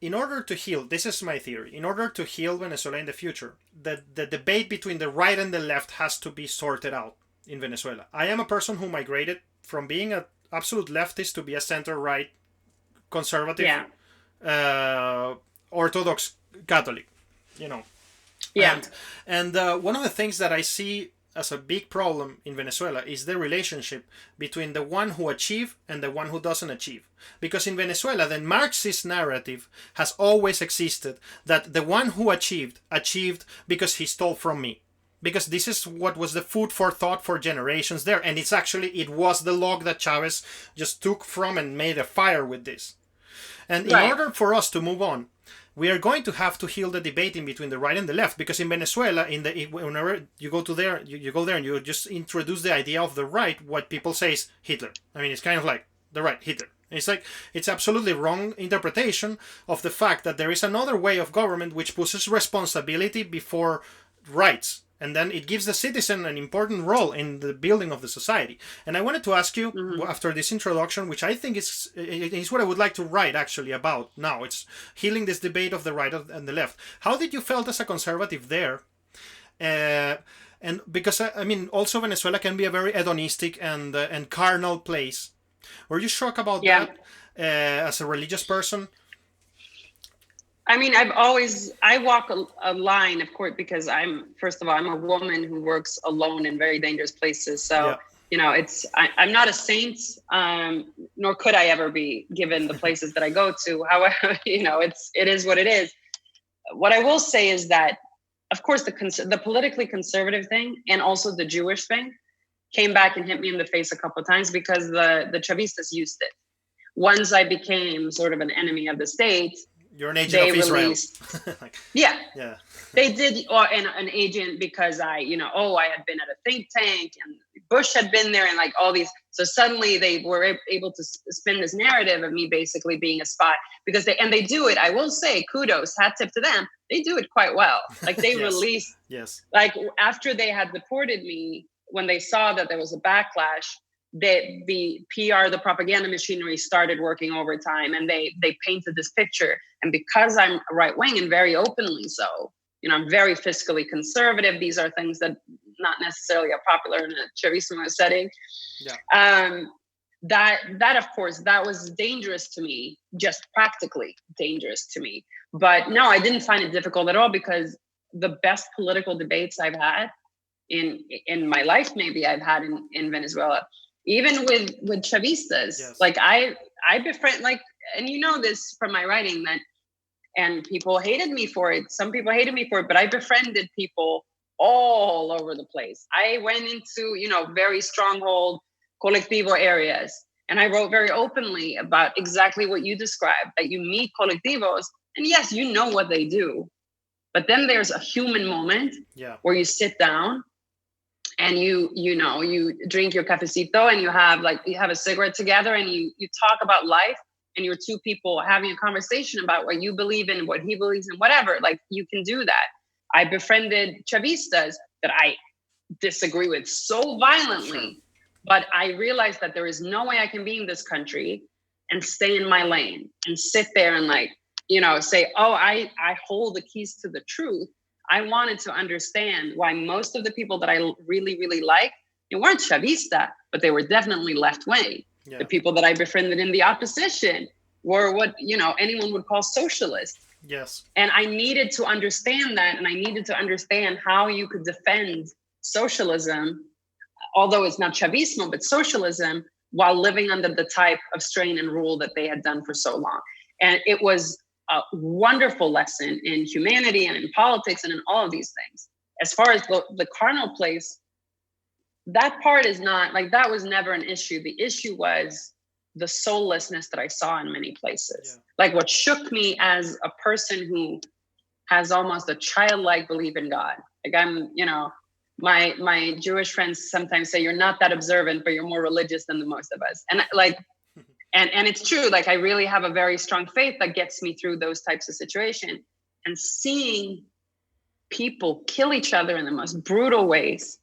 In order to heal, this is my theory, in order to heal Venezuela in the future, the debate between the right and the left has to be sorted out in Venezuela. I am a person who migrated from being an absolute leftist to be a center-right conservative, Orthodox Catholic, Yeah. And one of the things that I see as a big problem in Venezuela is the relationship between the one who achieve and the one who doesn't achieve. Because in Venezuela, the Marxist narrative has always existed that the one who achieved because he stole from me. Because this is what was the food for thought for generations there. And it was the log that Chavez just took from and made a fire with this. And in order for us to move on, we are going to have to heal the debate in between the right and the left, because in Venezuela, whenever you go there, you go there and you just introduce the idea of the right. What people say is Hitler. I mean, it's kind of like the right, Hitler. It's like it's absolutely wrong interpretation of the fact that there is another way of government which pushes responsibility before rights. And then it gives the citizen an important role in the building of the society. And I wanted to ask you, after this introduction, which I think is what I would like to write actually about now. It's healing this debate of the right and the left. How did you felt as a conservative there? And because, I mean, also Venezuela can be a very hedonistic and carnal place. Were you shocked about that as a religious person? I mean, I walk a line, of course, because I'm a woman who works alone in very dangerous places. So, I'm not a saint, nor could I ever be, given the places that I go to. However, it is what it is. What I will say is that, of course, the politically conservative thing and also the Jewish thing came back and hit me in the face a couple of times, because the Chavistas used it. Once I became sort of an enemy of the state, You're an agent they of Israel. released. Like, Yeah. yeah. They did, or an agent because I had been at a think tank and Bush had been there and like all these. So suddenly they were able to spin this narrative of me basically being a spy because they do it. I will say kudos, hat tip to them. They do it quite well. Like they Yes. released, Yes. like after they had deported me, when they saw that there was a backlash, the PR, the propaganda machinery started working overtime and they painted this picture. And because I'm right wing and very openly so, I'm very fiscally conservative. These are things that not necessarily are popular in a Chavismo setting. Yeah. That of course, that was dangerous to me, just practically dangerous to me. But no, I didn't find it difficult at all because the best political debates I've had in my life, maybe I've had in Venezuela, even with Chavistas. Yes. Like I befriend, like, and this from my writing that. And people hated me for it. Some people hated me for it, but I befriended people all over the place. I went into, very stronghold colectivo areas. And I wrote very openly about exactly what you described, that you meet colectivos. And yes, you know what they do. But then there's a human moment where you sit down and you drink your cafecito and you have a cigarette together and you talk about life. And you're two people having a conversation about what you believe in, what he believes in, whatever, like you can do that. I befriended Chavistas that I disagree with so violently, but I realized that there is no way I can be in this country and stay in my lane and sit there and say, oh, I hold the keys to the truth. I wanted to understand why most of the people that I really, really like, they weren't Chavista, but they were definitely left wing. Yeah. The people that I befriended in the opposition were what, anyone would call socialist. Yes. And I needed to understand that. And I needed to understand how you could defend socialism, although it's not Chavismo, but socialism, while living under the type of strain and rule that they had done for so long. And it was a wonderful lesson in humanity and in politics and in all of these things. As far as the carnal place, that part is not, that was never an issue. The issue was the soullessness that I saw in many places. Yeah. What shook me as a person who has almost a childlike belief in God. I'm, my Jewish friends sometimes say, you're not that observant, but you're more religious than the most of us. And and it's true. I really have a very strong faith that gets me through those types of situations. And seeing people kill each other in the most brutal ways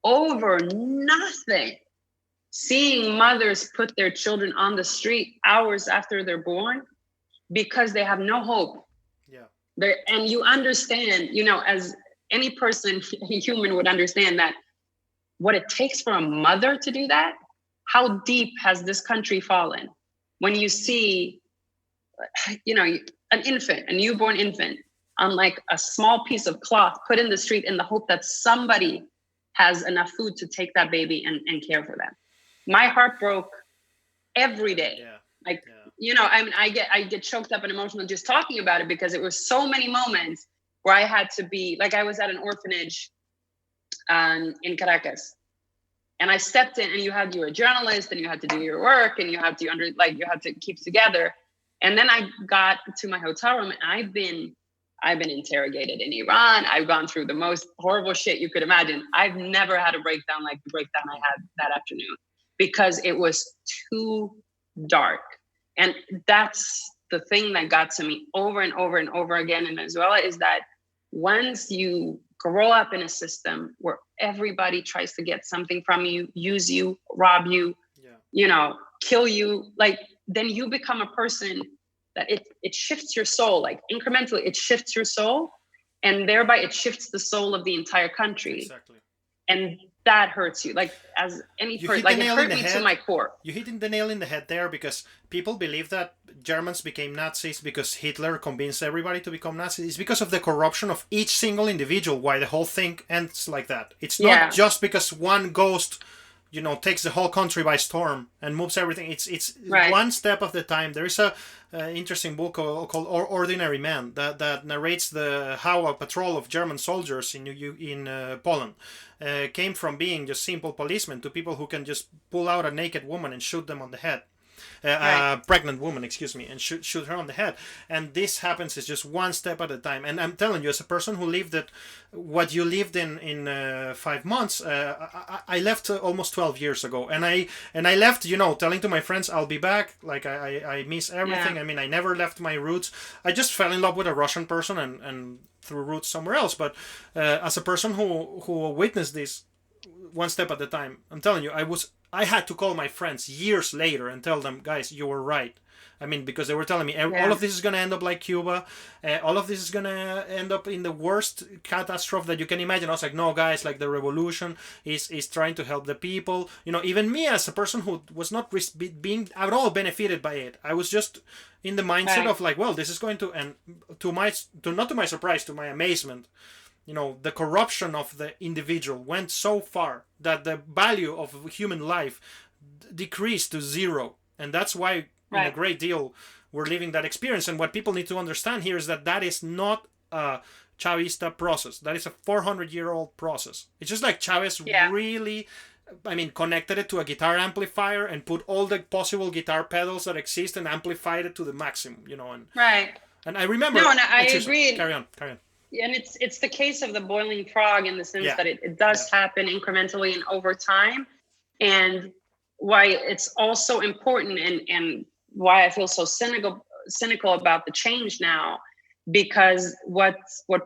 over nothing, seeing mothers put their children on the street hours after they're born because they have no hope. Yeah. And you understand, as any person, a human would understand that what it takes for a mother to do that, how deep has this country fallen? When you see, an infant, a newborn infant, on a small piece of cloth put in the street in the hope that somebody has enough food to take that baby and care for them. My heart broke every day. Yeah. I get choked up and emotional just talking about it because it was so many moments where I had to be, I was at an orphanage in Caracas. And I stepped in and you were a journalist and you had to do your work and you had to keep together. And then I got to my hotel room and I've been interrogated in Iran. I've gone through the most horrible shit you could imagine. I've never had a breakdown like the breakdown I had that afternoon because it was too dark. And that's the thing that got to me over and over and over again in Venezuela is that once you grow up in a system where everybody tries to get something from you, use you, rob you, kill you, then you become a person that it shifts your soul, incrementally, it shifts your soul, and thereby it shifts the soul of the entire country. Exactly. And that hurts you, as any person, it hurt me to my core. You hit the nail in the head there because people believe that Germans became Nazis because Hitler convinced everybody to become Nazis. It's because of the corruption of each single individual why the whole thing ends like that. It's not just because one ghost takes the whole country by storm and moves everything. It's right. One step at a time. There is a interesting book called Ordinary Man that narrates how a patrol of German soldiers in Poland came from being just simple policemen to people who can just pull out a naked woman and shoot them on the head. pregnant woman, excuse me, and shoot her on the head. And this happens is just one step at a time. And I'm telling you, as a person who lived what you lived in 5 months, I left almost 12 years ago, and I left, telling to my friends I'll be back. Like I miss everything. Yeah. I mean, I never left my roots. I just fell in love with a Russian person and threw roots somewhere else. But as a person who witnessed this one step at a time, I'm telling you, I had to call my friends years later and tell them, guys, you were right. I mean, because they were telling me all of this is going to end up like Cuba. All of this is going to end up in the worst catastrophe that you can imagine. I was like, no, guys, like the revolution is trying to help the people. Even me as a person who was not being at all benefited by it, I was just in the mindset of like, well, this is going to, and not to my surprise, to my amazement, the corruption of the individual went so far that the value of human life decreased to zero. And that's why in a great deal we're living that experience. And what people need to understand here is that is not a Chavista process. That is a 400-year-old process. It's just like Chavez really, connected it to a guitar amplifier and put all the possible guitar pedals that exist and amplified it to the maximum, And I remember... No, and I agree. Carry on. And it's the case of the boiling frog in the sense that it does happen incrementally and over time. And why it's also important and why I feel so cynical about the change now, because what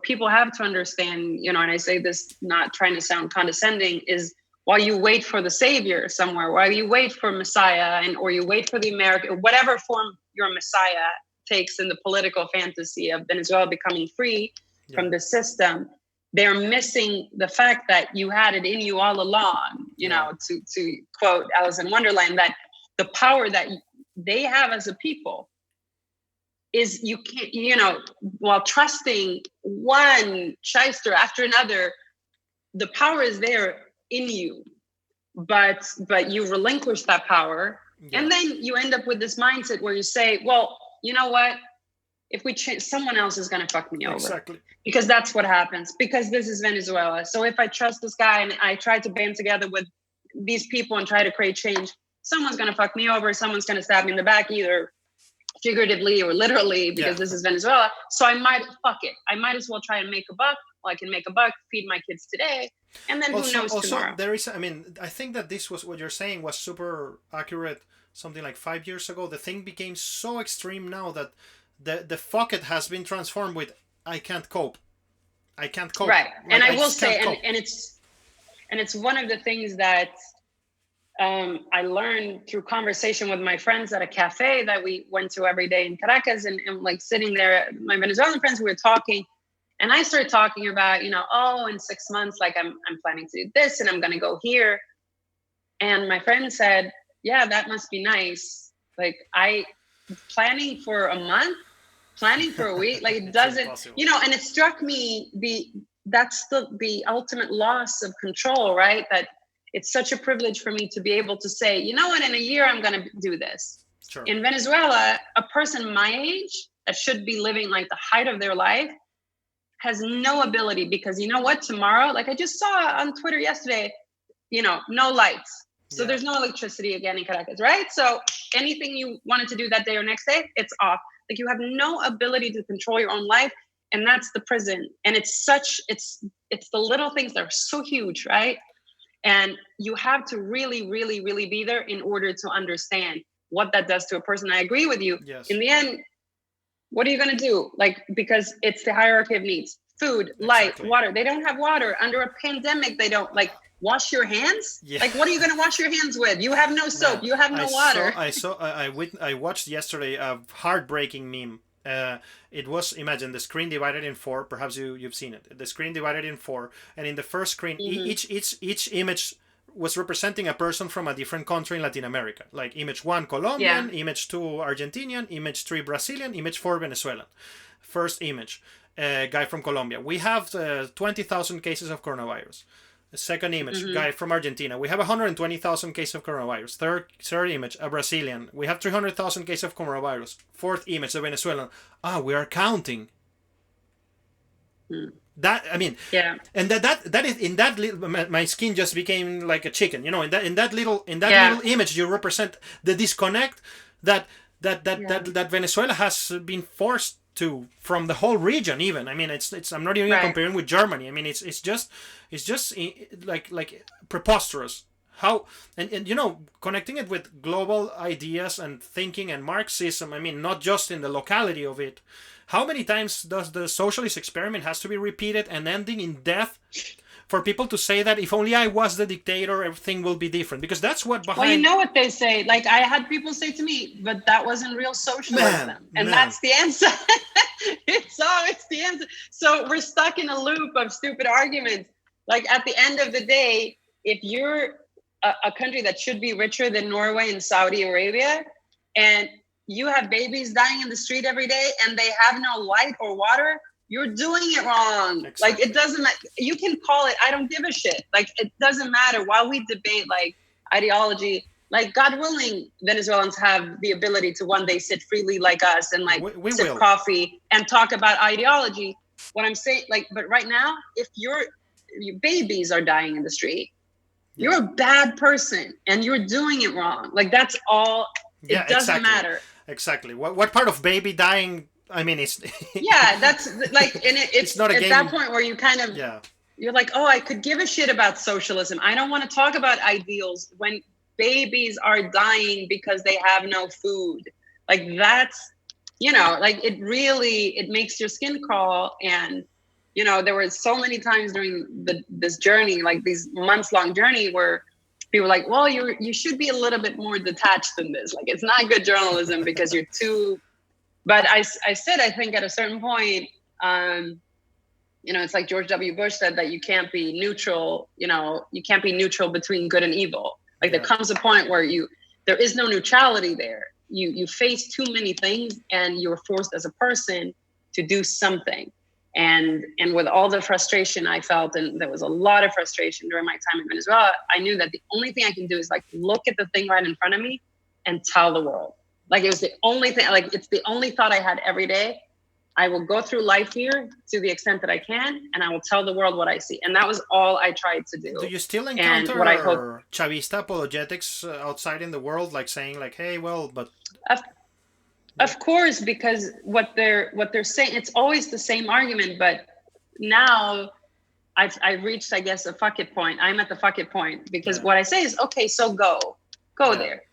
people have to understand, and I say this not trying to sound condescending, is while you wait for the savior somewhere, while you wait for Messiah or you wait for the American, whatever form your Messiah takes in the political fantasy of Venezuela becoming free from the system, they're missing the fact that you had it in you all along, to quote Alice in Wonderland, that the power that they have as a people is you can't, while trusting one shyster after another, the power is there in you, but you relinquish that power. And then you end up with this mindset where you say, well, you know what? If we change, someone else is going to fuck me over. Exactly. Because that's what happens. Because this is Venezuela. So if I trust this guy and I try to band together with these people and try to create change, someone's going to fuck me over. Someone's going to stab me in the back, either figuratively or literally, because this is Venezuela. So I might as well try and make a buck. Well, I can make a buck, feed my kids today, and then who knows tomorrow. There is, I think that this was what you're saying was super accurate. Something like 5 years ago, the thing became so extreme now that the fuck it has been transformed with I can't cope. Right. Like, and I will say, and it's one of the things that I learned through conversation with my friends at a cafe that we went to every day in Caracas, and like sitting there, my Venezuelan friends, we were talking, and I started talking about, in 6 months, like I'm planning to do this and I'm going to go here. And my friend said, yeah, that must be nice. Like planning for a month, planning for a week, like it doesn't, and it struck me, that's the ultimate loss of control, right? That it's such a privilege for me to be able to say, you know what, in a year, I'm going to do this. Sure. In Venezuela, a person my age that should be living like the height of their life has no ability, because you know what, tomorrow, like I just saw on Twitter yesterday, no lights. So there's no electricity again in Caracas, right? So anything you wanted to do that day or next day, it's off. Like you have no ability to control your own life. And that's the prison. And it's the little things that are so huge, right? And you have to really, really, really be there in order to understand what that does to a person. I agree with you. Yes. In the end, what are you going to do? Like, because it's the hierarchy of needs: food, light, water. They don't have water. Under a pandemic, they don't, like, wash your hands. Like, what are you going to wash your hands with? You have no soap. You have no water. I watched yesterday a heartbreaking meme. It was, imagine the screen divided in four. Perhaps you've seen it. The screen divided in four, and in the first screen, each image was representing a person from a different country in Latin America. Like image 1 Colombian, image 2 Argentinian, image 3 Brazilian, image 4 Venezuelan. First image, guy from Colombia. We have 20,000 cases of coronavirus. Second image, guy from Argentina. We have 120,000 cases of coronavirus. Third image, a Brazilian. We have 300,000 cases of coronavirus. Fourth image, a Venezuelan. We are counting. That, I mean, Yeah. and that is in that little, my skin just became like a chicken, you know. In that little Yeah. little image, you represent the disconnect that Yeah. that Venezuela has been forced to from the whole region. Even, I mean, it's I'm not even Right. comparing with Germany. I mean, it's just like preposterous. How, and you know, connecting it with global ideas and thinking and Marxism. I mean, not just in the locality of it. How many times does the socialist experiment has to be repeated and ending in death for people to say that if only I was the dictator, everything will be different? Because that's what Well, you behind. know what they say. Like, I had people say to me, but that wasn't real socialism. And Man. that's the answer. It's the answer. So we're stuck in a loop of stupid arguments. Like, at the end of the day, if you're a country that should be richer than Norway and Saudi Arabia, and you have babies dying in the street every day and they have no light or water, you're doing it wrong. Exactly. Like, it doesn't matter. You can call it, I don't give a shit. Like, it doesn't matter. While we debate like ideology, like, God willing, Venezuelans have the ability to one day sit freely like us and like we sip will. coffee and talk about ideology. What I'm saying, like, but right now, if your babies are dying in the street, you're a bad person and you're doing it wrong. Like, that's all. It doesn't matter. Exactly. What part of baby dying? I mean, it's. Yeah, that's like, and it's not a at game. that point where you kind of, you're like, oh, I could give a shit about socialism. I don't want to talk about ideals when babies are dying because they have no food. Like, that's, you know, like, it makes your skin crawl. And, you know, there were so many times during this journey, like these months-long journey, where people were like, well, you should be a little bit more detached than this. Like, it's not good journalism because you're too. But I said, I think at a certain point, you know, it's like George W. Bush said that you can't be neutral. You know, you can't be neutral between good and evil. Like, there comes a point where there is no neutrality there. You face too many things and you're forced as a person to do something. And with all the frustration I felt, and there was a lot of frustration during my time in Venezuela, I knew that the only thing I can do is like look at the thing right in front of me and tell the world. Like, it was the only thing, like, it's the only thought I had every day. I will go through life here to the extent that I can, and I will tell the world what I see. And that was all I tried to do. Do you still encounter what I hope, Chavista apologetics outside in the world, like saying like, hey, well, but... Of course, because what they're saying, it's always the same argument, but now I've reached, I guess, a fuck it point. I'm at the fuck it point, because what I say is, okay, so go there.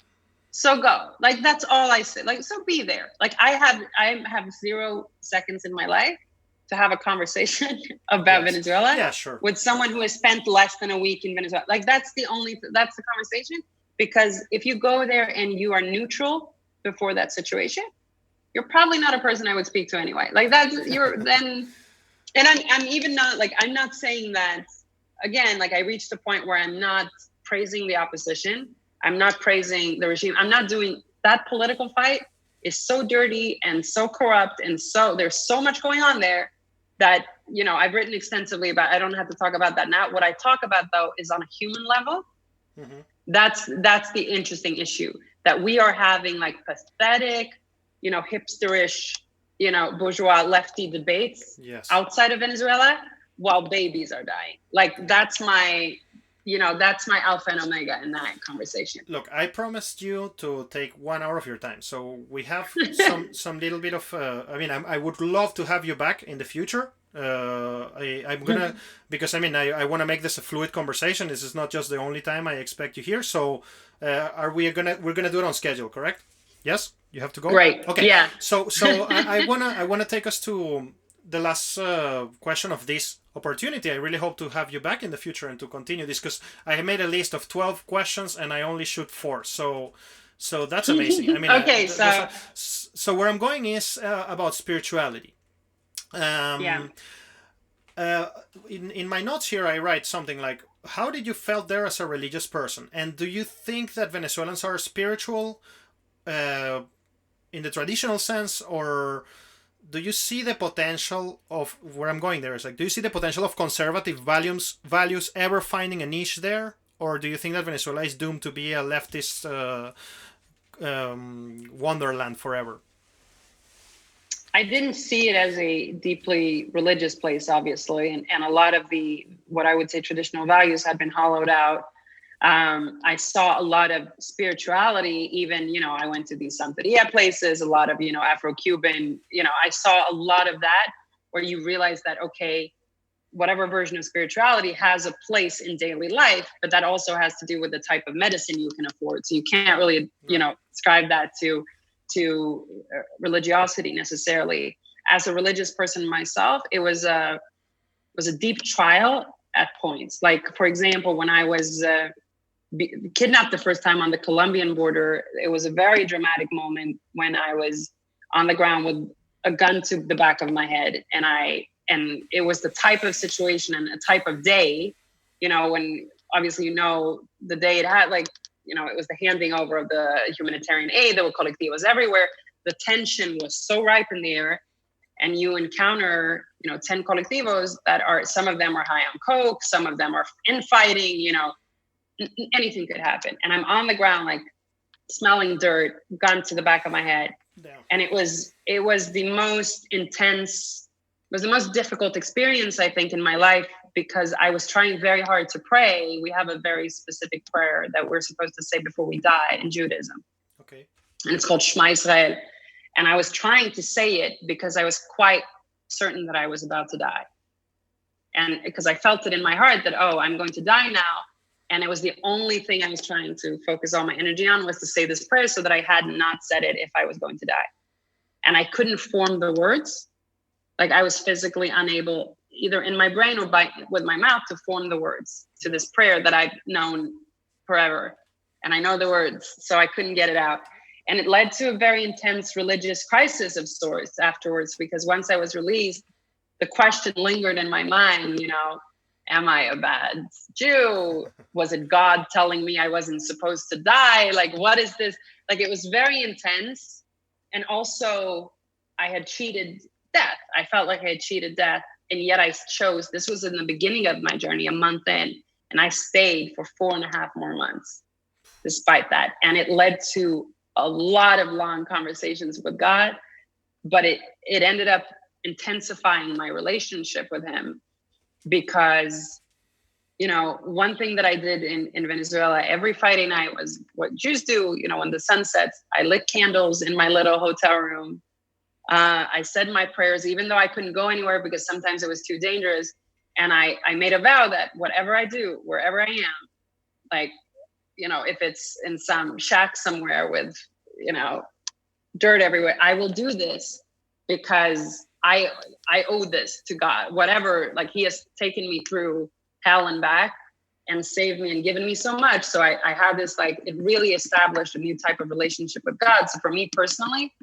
So go. Like, that's all I say. Like, so be there. Like, I have 0 seconds in my life to have a conversation about Venezuela with someone who has spent less than a week in Venezuela. Like, that's the conversation. Because if you go there and you are neutral before that situation, you're probably not a person I would speak to anyway. Like, that's, you're then, and I'm even not, like, I'm not saying that, again, like, I reached a point where I'm not praising the opposition. I'm not praising the regime. I'm not doing that. Political fight is so dirty and so corrupt, and so there's so much going on there that, you know, I've written extensively about. I don't have to talk about that now. What I talk about, though, is on a human level. Mm-hmm. That's the interesting issue, that we are having like pathetic, you know, hipsterish, you know, bourgeois lefty debates outside of Venezuela while babies are dying. Like, that's my alpha and omega in that conversation. Look, I promised you to take 1 hour of your time, so we have some little bit of. I would love to have you back in the future. I'm gonna, because I want to make this a fluid conversation. This is not just the only time I expect you here. So, we're gonna do it on schedule, correct? Yes, you have to go. Great. Okay. Yeah. So I wanna take us to the last question of this opportunity. I really hope to have you back in the future and to continue this, because I made a list of 12 questions and I only shoot 4. So that's amazing. I mean, okay. So where I'm going is about spirituality. In my notes here, I write something like, how did you felt there as a religious person? And do you think that Venezuelans are spiritual in the traditional sense, or do you see the potential of, where I'm going there is like, do you see the potential of conservative values ever finding a niche there? Or do you think that Venezuela is doomed to be a leftist wonderland forever? I didn't see it as a deeply religious place, obviously, and a lot of the what I would say traditional values had been hollowed out. I saw a lot of spirituality. Even, I went to these Santeria places, a lot of Afro-Cuban. I saw a lot of that where you realize that okay, whatever version of spirituality has a place in daily life, but that also has to do with the type of medicine you can afford. So you can't really ascribe that to religiosity necessarily. As a religious person myself, it was a deep trial at points. Like, for example, when I was kidnapped the first time on the Colombian border, it was a very dramatic moment when I was on the ground with a gun to the back of my head, and it was the type of situation and a type of day, when obviously the day it had, like, it was the handing over of the humanitarian aid. There were colectivos everywhere. The tension was so ripe in the air, and you encounter 10 colectivos that are, some of them are high on coke, some of them are infighting, anything could happen. And I'm on the ground, like smelling dirt, gun to the back of my head. Damn. And it was the most intense, it was the most difficult experience, I think, in my life, because I was trying very hard to pray. We have a very specific prayer that we're supposed to say before we die in Judaism. Okay. And it's called Shema Israel. And I was trying to say it because I was quite certain that I was about to die. And because I felt it in my heart that, I'm going to die now. And it was the only thing I was trying to focus all my energy on, was to say this prayer so that I had not said it if I was going to die. And I couldn't form the words. Like, I was physically unable, either in my brain or with my mouth, to form the words to this prayer that I'd known forever. And I know the words, so I couldn't get it out. And it led to a very intense religious crisis of sorts afterwards, because once I was released, the question lingered in my mind, am I a bad Jew? Was it God telling me I wasn't supposed to die? Like, what is this? Like, it was very intense. And also, I had cheated death. I felt like I had cheated death. And yet I chose, this was in the beginning of my journey, a month in, and I stayed for 4.5 more months despite that. And it led to a lot of long conversations with God, but it ended up intensifying my relationship with him, because, one thing that I did in Venezuela every Friday night was what Jews do, when the sun sets. I lit candles in my little hotel room. I said my prayers, even though I couldn't go anywhere because sometimes it was too dangerous. And I made a vow that whatever I do, wherever I am, like, if it's in some shack somewhere with, dirt everywhere, I will do this because I owe this to God. Whatever, like, he has taken me through hell and back and saved me and given me so much. So I had this, like, it really established a new type of relationship with God. So for me personally,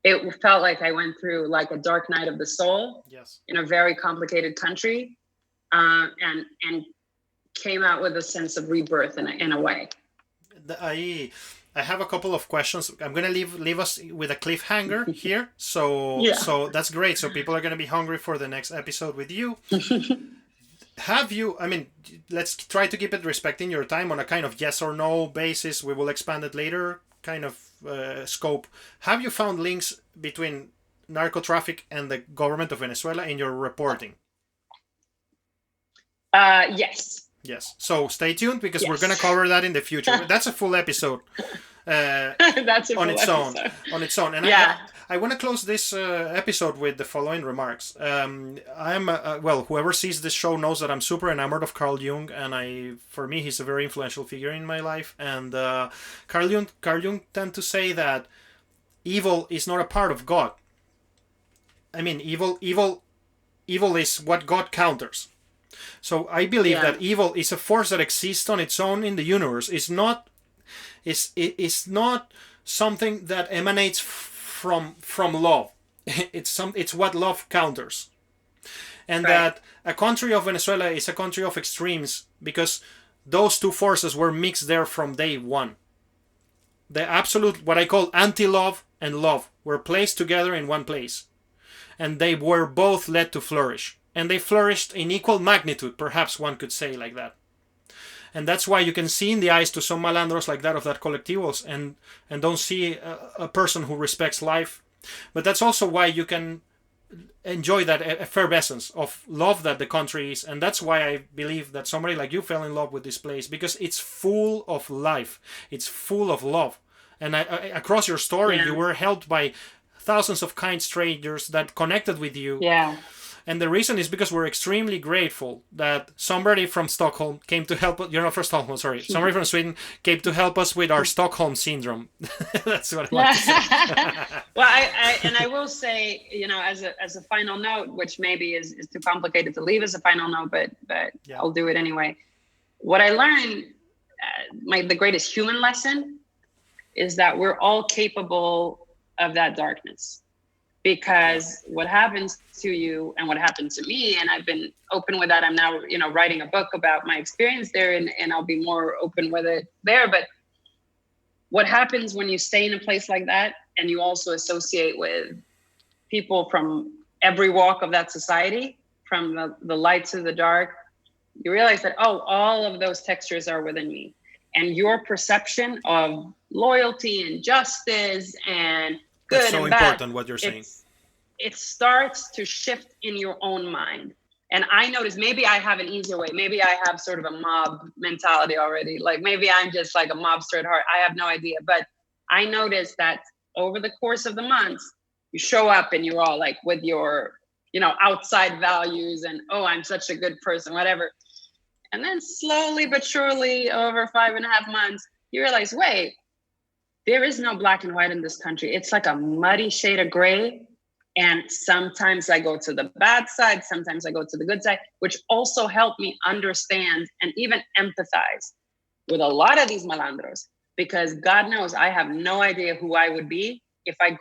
it felt like I went through like a dark night of the soul. Yes. In a very complicated country, and came out with a sense of rebirth in a way. I have a couple of questions. I'm gonna leave us with a cliffhanger here. So yeah. So that's great. So people are gonna be hungry for the next episode with you. Have you? I mean, let's try to keep it respecting your time on a kind of yes or no basis. We will expand it later. Kind of scope. Have you found links between narco traffic and the government of Venezuela in your reporting? Yes. Yes. So stay tuned, because yes. we're going to cover that in the future. That's a full episode. That's a on full its episode. own. On its own. And yeah. I want to close this episode with the following remarks. I'm whoever sees this show knows that I'm super enamored of Carl Jung, and for me, he's a very influential figure in my life. And Carl Jung tend to say that evil is not a part of God. I mean, evil is what God counters. So I believe that evil is a force that exists on its own in the universe. It's not something that emanates from love. It's what love counters. And that a country of Venezuela is a country of extremes, because those two forces were mixed there from day one. The absolute, what I call anti-love and love, were placed together in one place. And they were both led to flourish. And they flourished in equal magnitude, perhaps one could say like that. And that's why you can see in the eyes to some malandros like that of that colectivos, and don't see a person who respects life But that's also why you can enjoy that effervescence of love that the country is, and that's why I believe that somebody like you fell in love with this place, because it's full of life, it's full of love, and across your story, you were helped by thousands of kind strangers that connected with you. Yeah. And the reason is because we're extremely grateful that somebody from Stockholm came to help us. You're not from Stockholm, sorry. Somebody from Sweden came to help us with our Stockholm syndrome. That's what I want to say. Well, I will say, as a final note, which maybe is too complicated to leave as a final note, but yeah. I'll do it anyway. What I learned, the greatest human lesson, is that we're all capable of that darkness. Because what happens to you and what happened to me, and I've been open with that. I'm now, writing a book about my experience there, and I'll be more open with it there. But what happens when you stay in a place like that and you also associate with people from every walk of that society, from the light to the dark, you realize that, all of those textures are within me. And your perception of loyalty and justice and good That's so and bad, important what you're saying. It starts to shift in your own mind. And I notice maybe I have an easier way. Maybe I have sort of a mob mentality already. Like maybe I'm just like a mobster at heart. I have no idea. But I noticed that over the course of the months, you show up and you're all like with your, outside values and, I'm such a good person, whatever. And then slowly but surely over 5.5 months, you realize, wait, there is no black and white in this country. It's like a muddy shade of gray. And sometimes I go to the bad side, sometimes I go to the good side, which also helped me understand and even empathize with a lot of these malandros, because God knows I have no idea who I would be if I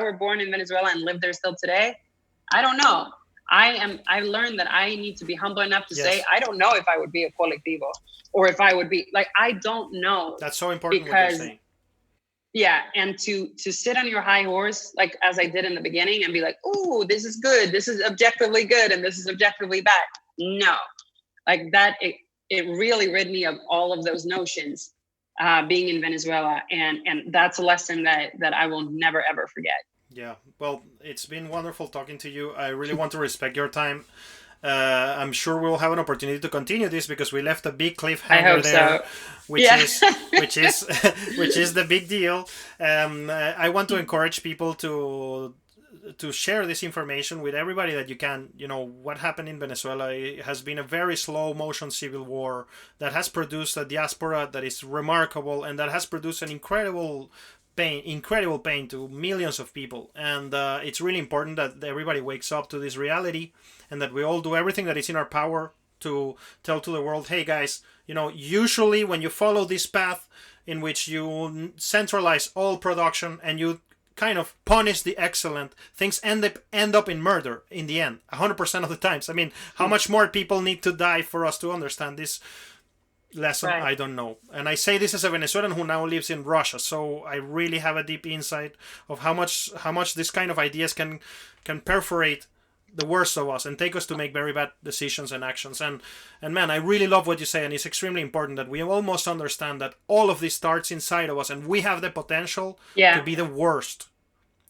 were born in Venezuela and lived there still today. I don't know. I learned that I need to be humble enough to say, I don't know if I would be a colectivo or if I would be like, I don't know. That's so important what you're saying. Yeah, and to sit on your high horse, like as I did in the beginning, and be like, "Ooh, this is good. This is objectively good, and this is objectively bad." No, like that. It really rid me of all of those notions, being in Venezuela, and that's a lesson that I will never ever forget. Yeah, well, it's been wonderful talking to you. I really want to respect your time. I'm sure we'll have an opportunity to continue this because we left a big cliffhanger there, so. which is the big deal. I want to encourage people to share this information with everybody that you can. What happened in Venezuela, it has been a very slow motion civil war that has produced a diaspora that is remarkable and that has produced an incredible pain to millions of people, and it's really important that everybody wakes up to this reality and that we all do everything that is in our power to tell to the world, hey guys, usually when you follow this path in which you centralize all production and you kind of punish the excellent, things end up in murder in the end 100% of the times. I mean, how much more people need to die for us to understand this lesson? Right. I don't know. And I say this as a Venezuelan who now lives in Russia, so I really have a deep insight of how much this kind of ideas can perforate the worst of us and take us to make very bad decisions and actions. And man, I really love what you say, and it's extremely important that we almost understand that all of this starts inside of us and we have the potential to be the worst.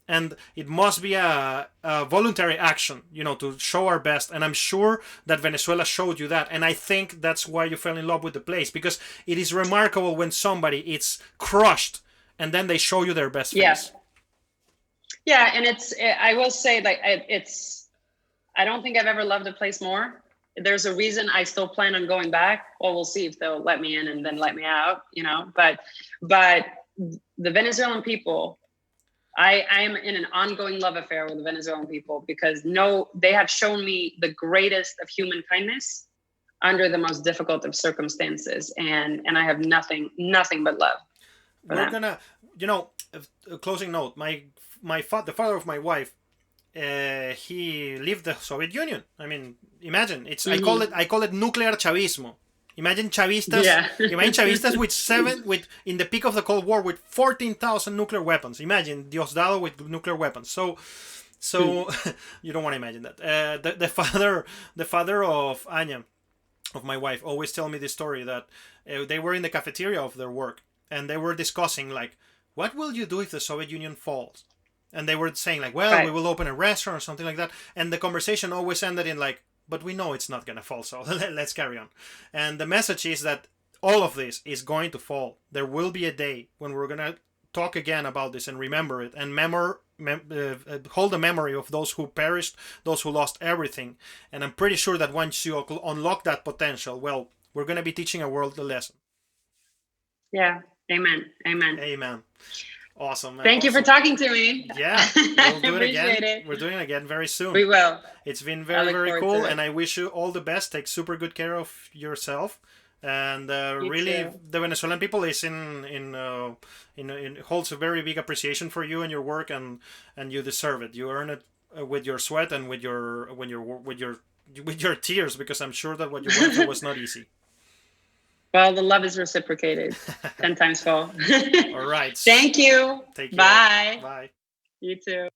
And it must be a voluntary action, to show our best. And I'm sure that Venezuela showed you that. And I think that's why you fell in love with the place, because it is remarkable when somebody is crushed and then they show you their best face. Yeah, and I will say, like, I don't think I've ever loved a place more. There's a reason I still plan on going back. Well, we'll see if they'll let me in and then let me out, But the Venezuelan people, I am in an ongoing love affair with the Venezuelan people because they have shown me the greatest of human kindness under the most difficult of circumstances, and I have nothing but love. We're gonna, a closing note. The father of my wife, he left the Soviet Union. I mean, imagine I call it nuclear Chavismo. Imagine Chavistas. Yeah. Imagine Chavistas with in the peak of the Cold War with 14,000 nuclear weapons. Imagine Diosdado with nuclear weapons. So you don't want to imagine that. The father of Anya, of my wife, always tell me this story that they were in the cafeteria of their work and they were discussing like, what will you do if the Soviet Union falls? And they were saying like, well, we will open a restaurant or something like that. And the conversation always ended in like, but we know it's not going to fall, so let's carry on. And the message is that all of this is going to fall. There will be a day when we're going to talk again about this and remember it and hold the memory of those who perished, those who lost everything. And I'm pretty sure that once you unlock that potential, well, we're going to be teaching a world a lesson. Yeah. Amen. Awesome. Thank you for talking to me. Yeah, we'll do it again. It. We're doing it again very soon. We will. It's been very cool, and I wish you all the best. Take super good care of yourself, and really, the Venezuelan people is in holds a very big appreciation for you and your work, and you deserve it. You earn it with your sweat and with your tears, because I'm sure that what you went through was not easy. Well, the love is reciprocated 10 times full. All right. Thank you. Take care. Bye. Bye. You too.